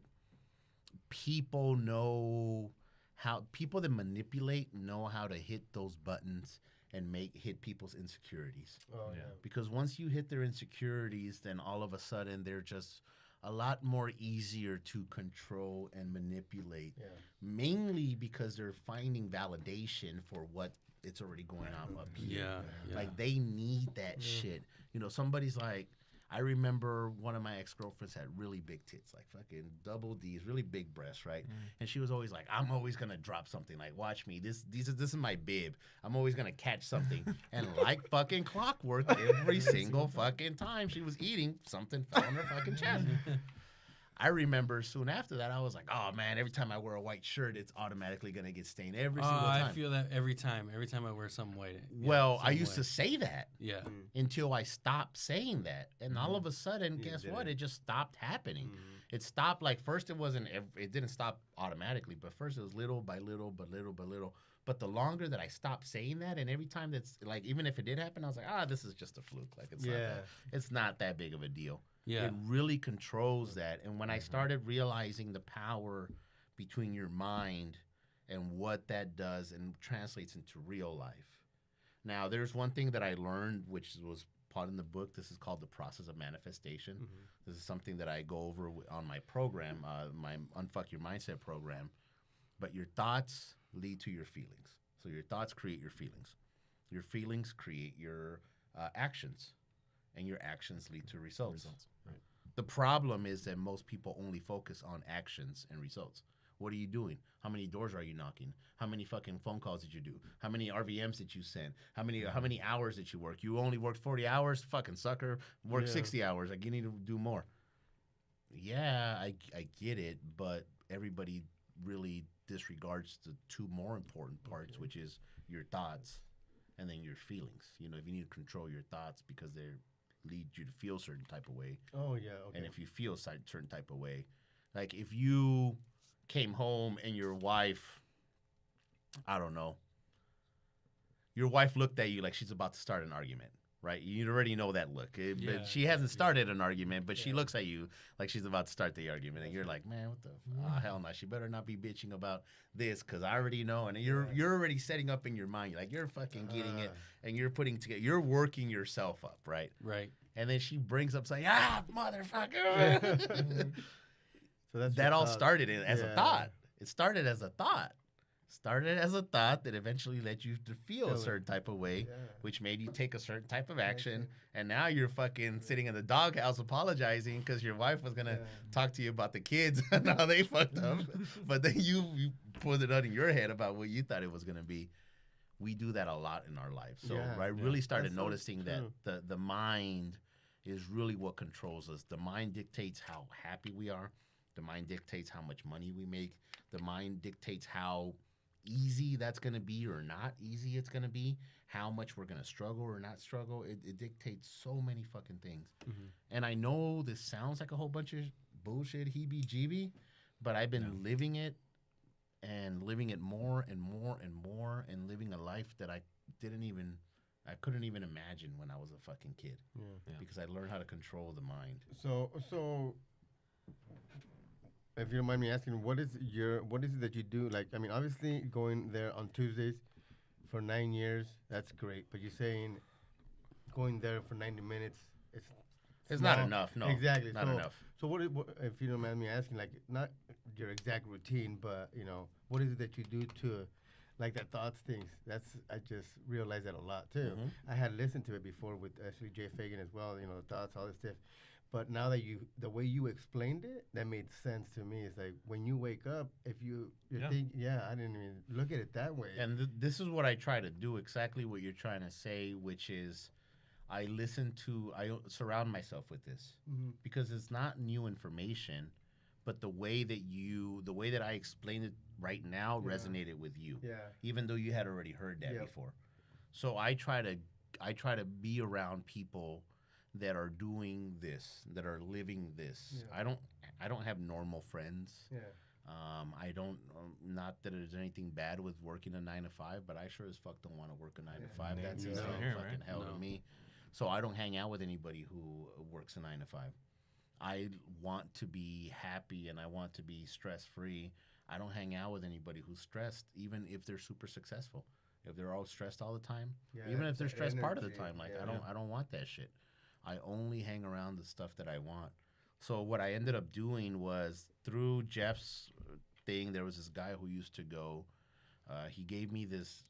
people that manipulate know how to hit those buttons and hit people's insecurities. Oh, yeah. Because once you hit their insecurities, then all of a sudden they're just a lot more easier to control and manipulate, mainly because they're finding validation for what it's already going on up here. Yeah. Like, they need that shit. You know, somebody's like, I remember one of my ex-girlfriends had really big tits, like fucking double D's, really big breasts, right? And she was always like, I'm always going to drop something. Like, watch me. This is my bib. I'm always going to catch something. And like fucking clockwork, every single fucking time she was eating, something fell on her fucking chest. I remember soon after that, I was like, oh, man, every time I wear a white shirt, it's automatically going to get stained every single time. I feel that every time I wear something white. Well, I used to say that until I stopped saying that. And all of a sudden, guess what? It just stopped happening. It stopped, like, first it didn't stop automatically, but first it was little by little, but little by little. But the longer that I stopped saying that, and every time that's, like, even if it did happen, I was like, this is just a fluke. Like, it's not that big of a deal. Yeah. It really controls that. And when I started realizing the power between your mind and what that does and translates into real life. Now, there's one thing that I learned, which was part in the book. This is called the process of manifestation. This is something that I go over on my program, my Unfuck Your Mindset program. But your thoughts lead to your feelings. So your thoughts create your feelings. Your feelings create your actions. And your actions lead to results. Right. The problem is that most people only focus on actions and results. What are you doing? How many doors are you knocking? How many fucking phone calls did you do? How many RVMs did you send? How many hours did you work? You only worked 40 hours? Fucking sucker. Work 60 hours. Like, you need to do more. Yeah, I get it, but everybody really disregards the two more important parts, which is your thoughts and then your feelings. You know, if you need to control your thoughts because they're lead you to feel a certain type of way. Oh, yeah. Okay. And if you feel a certain type of way, like if you came home and your wife, I don't know, your wife looked at you like she's about to start an argument, right? You already know that look. But she hasn't started an argument, but she looks at you like she's about to start the argument. And you're like, man, what the hell no. She better not be bitching about this because I already know. And you're already setting up in your mind. You're like, you're fucking getting it. And you're putting together, you're working yourself up, right? Right. And then she brings up saying, motherfucker. So that all started as a thought. It started as a thought. Started as a thought that eventually led you to feel a certain type of way, which made you take a certain type of action. And now you're fucking sitting in the doghouse apologizing because your wife was going to talk to you about the kids and how they fucked up. But then you put it out in your head about what you thought it was going to be. We do that a lot in our life. So I really started noticing that the mind is really what controls us. The mind dictates how happy we are. The mind dictates how much money we make. The mind dictates how easy that's going to be or not easy it's going to be, how much we're going to struggle or not struggle. It dictates so many fucking things. And I know this sounds like a whole bunch of bullshit heebie-jeebie, but I've been living it and living it more and more and more and living a life that I couldn't even imagine when I was a fucking kid because I learned how to control the mind. So if you don't mind me asking, what is it that you do? Like, I mean, obviously going there on Tuesdays for 9 years, that's great. But you're saying going there for 90 minutes, it's not enough. No, exactly, not enough. So what, if you don't mind me asking, like, not your exact routine, but what is it that you do to, like, that thoughts things? I just realized that a lot too. Mm-hmm. I had listened to it before with actually Jay Fagan as well. Thoughts, all this stuff. But now that the way you explained it, that made sense to me. It's like when you wake up, if you're thinking, I didn't even look at it that way. And this is what I try to do, exactly what you're trying to say, which is I surround myself with this because it's not new information, but the way that I explained it right now resonated with you, even though you had already heard that before. So I try to be around people that are doing this, that are living this. I don't have normal friends. I don't. Not that there's anything bad with working a 9 to 5, but I sure as fuck don't want to work a 9 to 5. That's fucking hell to me. So I don't hang out with anybody who works a 9 to 5. I want to be happy and I want to be stress free. I don't hang out with anybody who's stressed, even if they're super successful. If they're all stressed all the time, even if they're stressed part of the time, like I don't want that shit. I only hang around the stuff that I want. So what I ended up doing was through Jeff's thing, there was this guy who used to go. He gave me this.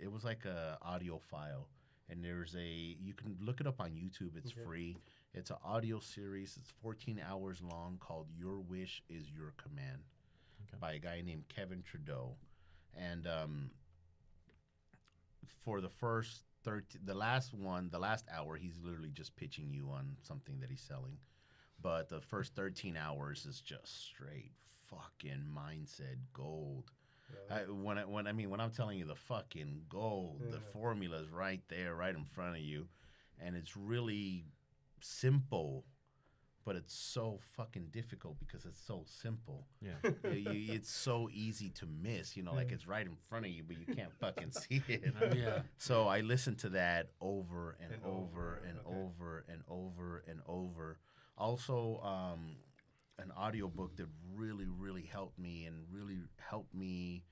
It was like a audio file, and you can look it up on YouTube. It's free. It's an audio series. It's 14 hours long called "Your Wish Is Your Command" by a guy named Kevin Trudeau, and for the last hour, he's literally just pitching you on something that he's selling. But the first 13 hours is just straight fucking mindset gold. Really? When I'm telling you the fucking gold, the formula's right there, right in front of you. And it's really simple, but it's so fucking difficult because it's so simple. Yeah. It's so easy to miss, like it's right in front of you, but you can't fucking see it. So I listened to that over and over and over and over and over. Also, an audiobook that really, really helped me and really helped me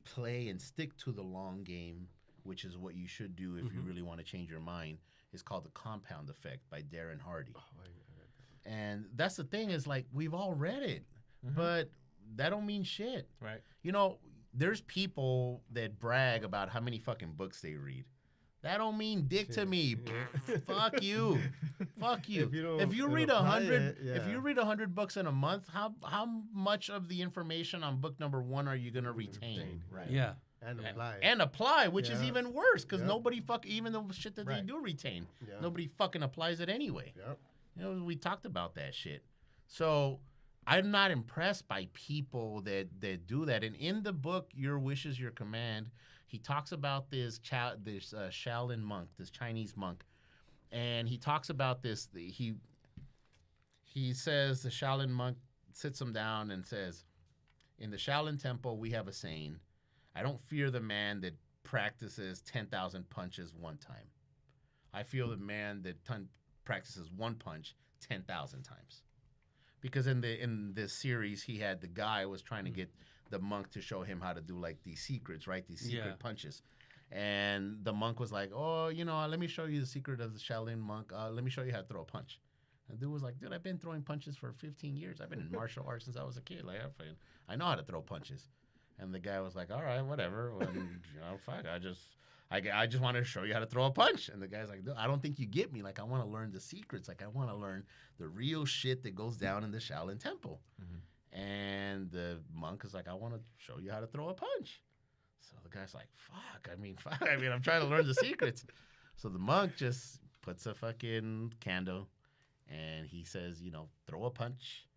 play and stick to the long game, which is what you should do if you really want to change your mind, is called The Compound Effect by Darren Hardy. And that's the thing, is like, we've all read it, but that don't mean shit. Right. There's people that brag about how many fucking books they read. That don't mean dick to me. Fuck you. Fuck you. If you read 100 books in a month, how much of the information on book number 1 are you gonna retain? Right. Yeah. And apply, which is even worse, because nobody even the shit that they do retain, nobody fucking applies it anyway. Yep. We talked about that shit. So I'm not impressed by people that do that. And in the book, Your Wish Is Your Command, he talks about this Shaolin monk, this Chinese monk. And he talks about this. He says the Shaolin monk sits him down and says, in the Shaolin temple, we have a saying, I don't fear the man that practices 10,000 punches one time. I fear the man that practices one punch 10,000 times. Because in this series, he had the guy was trying to get the monk to show him how to do like these secrets, right? These secret punches. And the monk was like, oh, let me show you the secret of the Shaolin monk. Let me show you how to throw a punch. And the dude was like, dude, I've been throwing punches for 15 years. I've been in martial arts since I was a kid. Like, I know how to throw punches. And the guy was like, all right, whatever. And, fuck, I just wanted to show you how to throw a punch. And the guy's like, I don't think you get me. Like, I want to learn the secrets. Like, I want to learn the real shit that goes down in the Shaolin temple. And the monk is like, I want to show you how to throw a punch. So the guy's like, fuck. I'm trying to learn the secrets. So the monk just puts a fucking candle and he says, throw a punch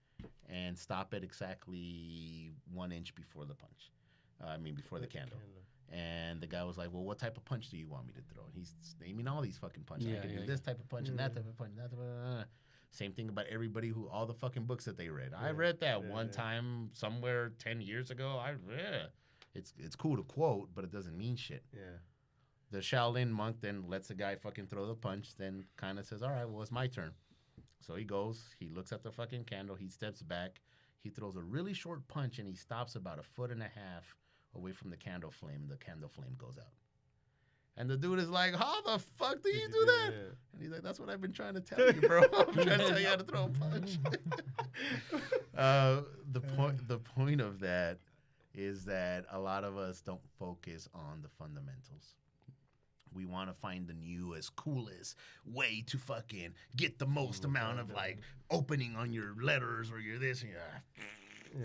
and stop it exactly 1 inch before the punch. Before the candle. And the guy was like, well, what type of punch do you want me to throw? And he's naming all these fucking punches. I can do this type of punch and that type of punch. And that type of, Same thing about all the fucking books that they read. I read that one time somewhere 10 years ago. It's cool to quote, but it doesn't mean shit. Yeah. The Shaolin monk then lets the guy fucking throw the punch, then kind of says, all right, well, it's my turn. So he goes, he looks at the fucking candle, he steps back, He throws a really short punch and he stops about 1.5 feet away from the candle flame. The candle flame goes out. And the dude is like, how the fuck do you do that? And he's like, that's what I've been trying to tell you, bro. I'm trying to tell you how to throw a punch. The point of that is that a lot of us don't focus on the fundamentals. We want to find the newest, coolest way to fucking get the most amount of like opening on your letters or your this and your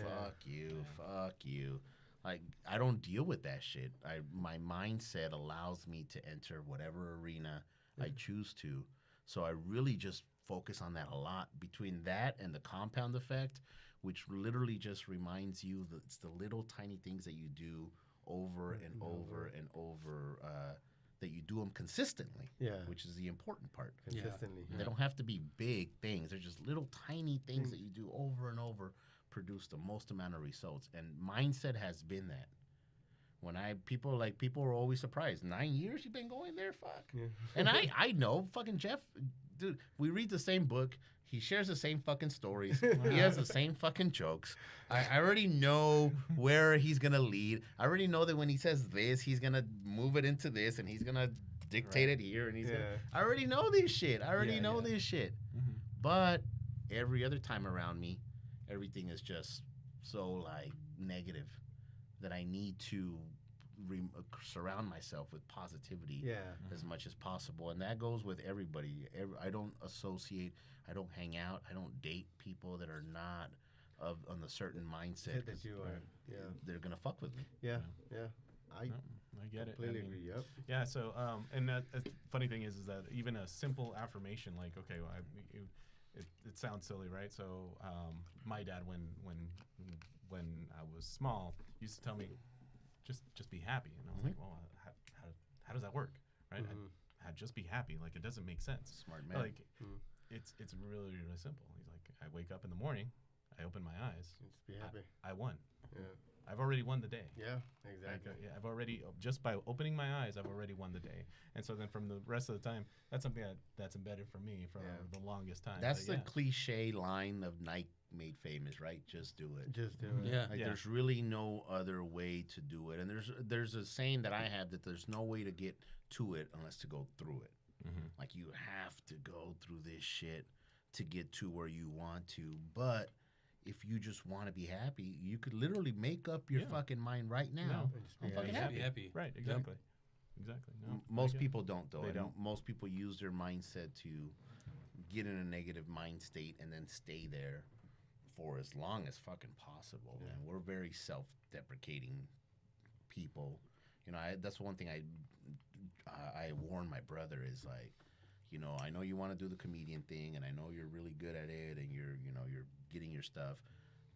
fuck you. Like, I don't deal with that shit. My mindset allows me to enter whatever arena I choose to. So I really just focus on that a lot. Between that and the compound effect, which literally just reminds you that it's the little tiny things that you do over and over and over, that you do them consistently, which is the important part. Consistently. They don't have to be big things. They're just little tiny things that you do over and over produce the most amount of results. And mindset has been that. When people are always surprised. 9 years you've been going there? Fuck. Yeah. And I know fucking Jeff, dude, we read the same book. He shares the same fucking stories. He has the same fucking jokes. I already know where he's going to lead. I already know that when he says this, he's going to move it into this, and he's going to dictate it here. And he's I already know this shit. This shit. Mm-hmm. But every other time around me, everything is just so, like, negative that I need to surround myself with positivity as much as possible. And that goes with everybody. I don't associate, I don't hang out, I don't date people that are not on a certain mindset. That you are. They're going to fuck with me. I get it. Completely agree. Yep. Yeah. So, and the funny thing is that even a simple affirmation, like, okay, well, it sounds silly, right? So, my dad, when I was small, used to tell me, just be happy, and I was like, well, how does that work, right? I just be happy. Like, it doesn't make sense. Smart man. Like, it's really really simple. He's like, I wake up in the morning, I open my eyes, just be happy. I won. Yeah. I've already won the day. Yeah, exactly. I've already, just by opening my eyes, I've already won the day. And so then from the rest of the time, that's something that's embedded for me for the longest time. That's the cliche line of Nike made famous, right? Just do it. Just do it. Yeah. Like, there's really no other way to do it. And there's a saying that I have that there's no way to get to it unless to go through it. Mm-hmm. Like, you have to go through this shit to get to where you want to. But if you just want to be happy, you could literally make up your fucking mind right now. I'm fucking happy. Right, exactly. Exactly. No, most people don't, though. They don't. Most people use their mindset to get in a negative mind state and then stay there for as long as fucking possible. Yeah. Man, we're very self-deprecating people. You know, that's one thing I warn my brother is, like, you know, I know you want to do the comedian thing, and I know you're really good at it, and you're getting your stuff.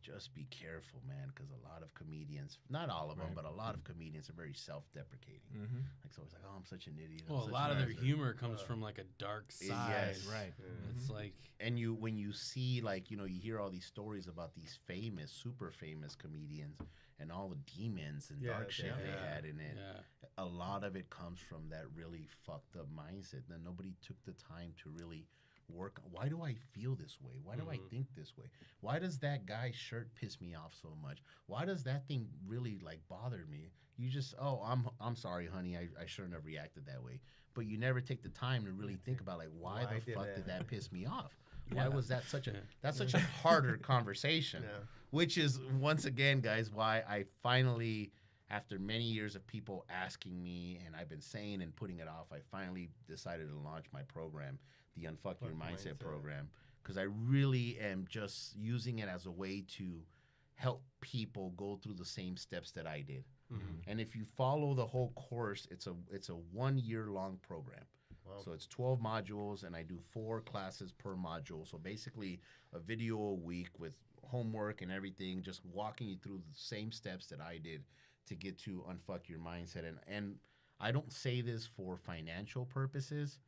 Just be careful, man, because a lot of comedians, not all of them, but a lot of comedians are very self-deprecating. Mm-hmm. Like, so it's like, oh, I'm such an idiot. Well, a lot of their humor comes from, like, a dark side. Yes. Right. Mm-hmm. It's like... And when you see, like, you know, you hear all these stories about these famous, super famous comedians and all the demons and dark shit they had in it. Yeah. A lot of it comes from that really fucked up mindset that nobody took the time to really work. Why do I feel this way? Why do I think this way? Why does that guy's shirt piss me off so much? Why does that thing really, like, bother me? You just, I'm sorry, honey, I shouldn't have reacted that way. But you never take the time to really think about, like, why the fuck did that piss me off? Why was that such a harder conversation? Yeah. Which is, once again, guys, why I finally, after many years of people asking me, and I've been saying and putting it off, I finally decided to launch my program, the Unfuck Your Mindset program, because I really am just using it as a way to help people go through the same steps that I did. Mm-hmm. And if you follow the whole course, it's a 1 year long program. Wow. So it's 12 modules, and I do 4 classes per module. So basically a video a week with homework and everything, just walking you through the same steps that I did to get to Unfuck Your Mindset. And I don't say this for financial purposes,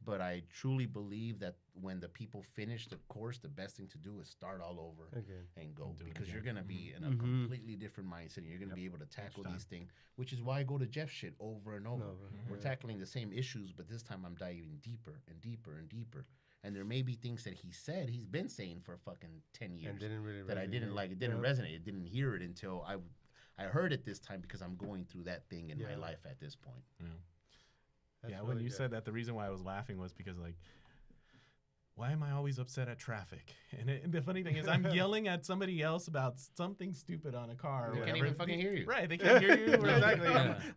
but I truly believe that when the people finish the course, the best thing to do is start all over and go, because you're going to be in a completely different mindset, and you're going to be able to tackle these things, which is why I go to Jeff's shit over and over. We're tackling the same issues, but this time I'm diving deeper and deeper and deeper. And there may be things that he's been saying for fucking 10 years And didn't really that I didn't like. It didn't resonate. I didn't hear it until I heard it this time because I'm going through that thing in my life at this point. Yeah, when you said that, the reason why I was laughing was because, like, why am I always upset at traffic? And the funny thing is, I'm yelling at somebody else about something stupid on a car. They can't even fucking hear you. Right, they can't hear you. Exactly.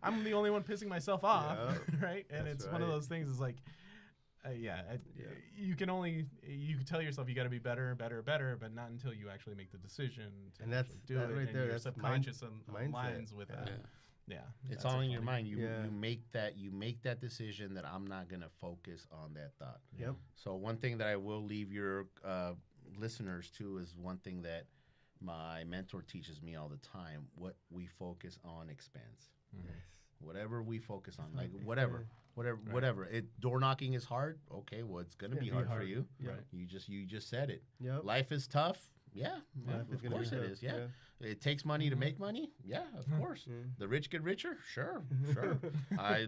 I'm the only one pissing myself off, right? And it's one of those things. Is like, you can tell yourself you got to be better, but not until you actually make the decision to and that's do it. Right and there. your That's subconscious aligns with that. Yeah, it's all in your mind. You make that decision that I'm not gonna focus on that thought. Yep. So one thing that I will leave your listeners to is one thing that my mentor teaches me all the time: what we focus on expands. Whatever we focus on, like whatever. Door knocking is hard. Okay, well, it's gonna be hard for you. Right. You just said it. Yep. Life is tough. Yeah, of course it is. Yeah. It takes money to make money. Yeah, of course. The rich get richer. Sure.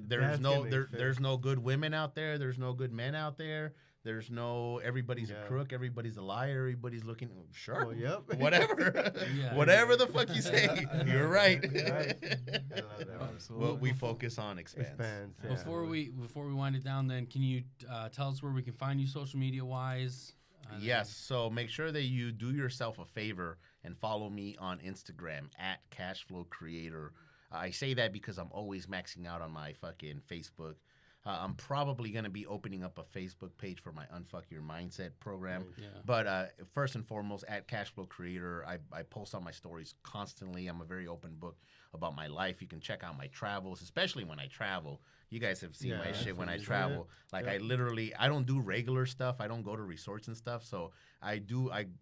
There's no good women out there. There's no good men out there. There's no everybody's a crook. Everybody's a liar. Everybody's looking. Sure. Well, yep. Whatever. Whatever the fuck you say. You're right. Absolutely. What we focus on expands. Before we wind it down, then can you tell us where we can find you social media wise? Yes. So make sure that you do yourself a favor and follow me on Instagram at Cashflow Creator. I say that because I'm always maxing out on my fucking Facebook. I'm probably going to be opening up a Facebook page for my Unfuck Your Mindset program. Yeah. But first and foremost, at Cashflow Creator, I post on my stories constantly. I'm a very open book about my life. You can check out my travels, especially when I travel. You guys have seen my shit when I travel. Like I don't do regular stuff. I don't go to resorts and stuff. So I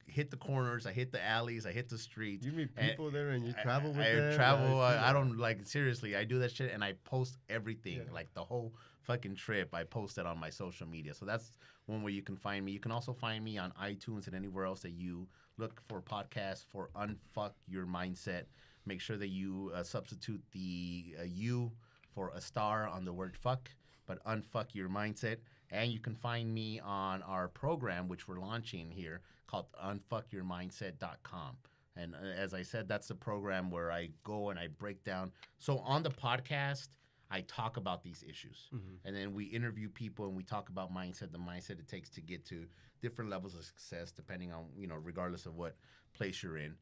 hit the corners, I hit the alleys, I hit the streets. You meet people there and you travel with them? I travel. I don't seriously, I do that shit and I post everything. Like the whole fucking trip, I post it on my social media. So that's one way you can find me. You can also find me on iTunes and anywhere else that you look for podcasts for Unfuck Your Mindset. Make sure that you substitute the U for a star on the word fuck, but Unfuck Your Mindset. And you can find me on our program, which we're launching here, called unfuckyourmindset.com. And as I said, that's the program where I go and I break down. So on the podcast, I talk about these issues. And then we interview people and we talk about mindset, the mindset it takes to get to different levels of success, depending on, regardless of what place you're in.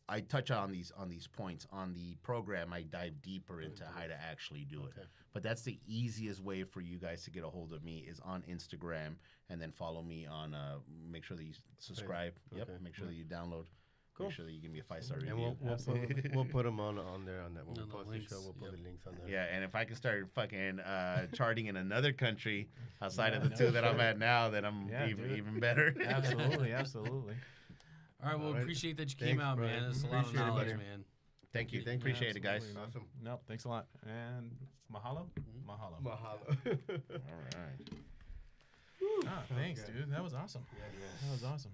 I touch on these points. On the program, I dive deeper into how to actually do it. But that's the easiest way for you guys to get a hold of me is on Instagram, and then follow me on. Make sure that you subscribe. Make sure that you download. Cool. Make sure that you give me a 5-star review. And we'll put them on there on that when we post the show. We'll put the links on there. Yeah, and if I can start fucking charting in another country outside of the two that I'm at now, then I'm even better. Absolutely. All right, well, appreciate that you came out, man. It's a lot of knowledge, man. Thank you. Appreciate it, guys. Awesome. Nope, thanks a lot. And mahalo. Mahalo. All right. Thanks, dude. That was awesome. That was awesome.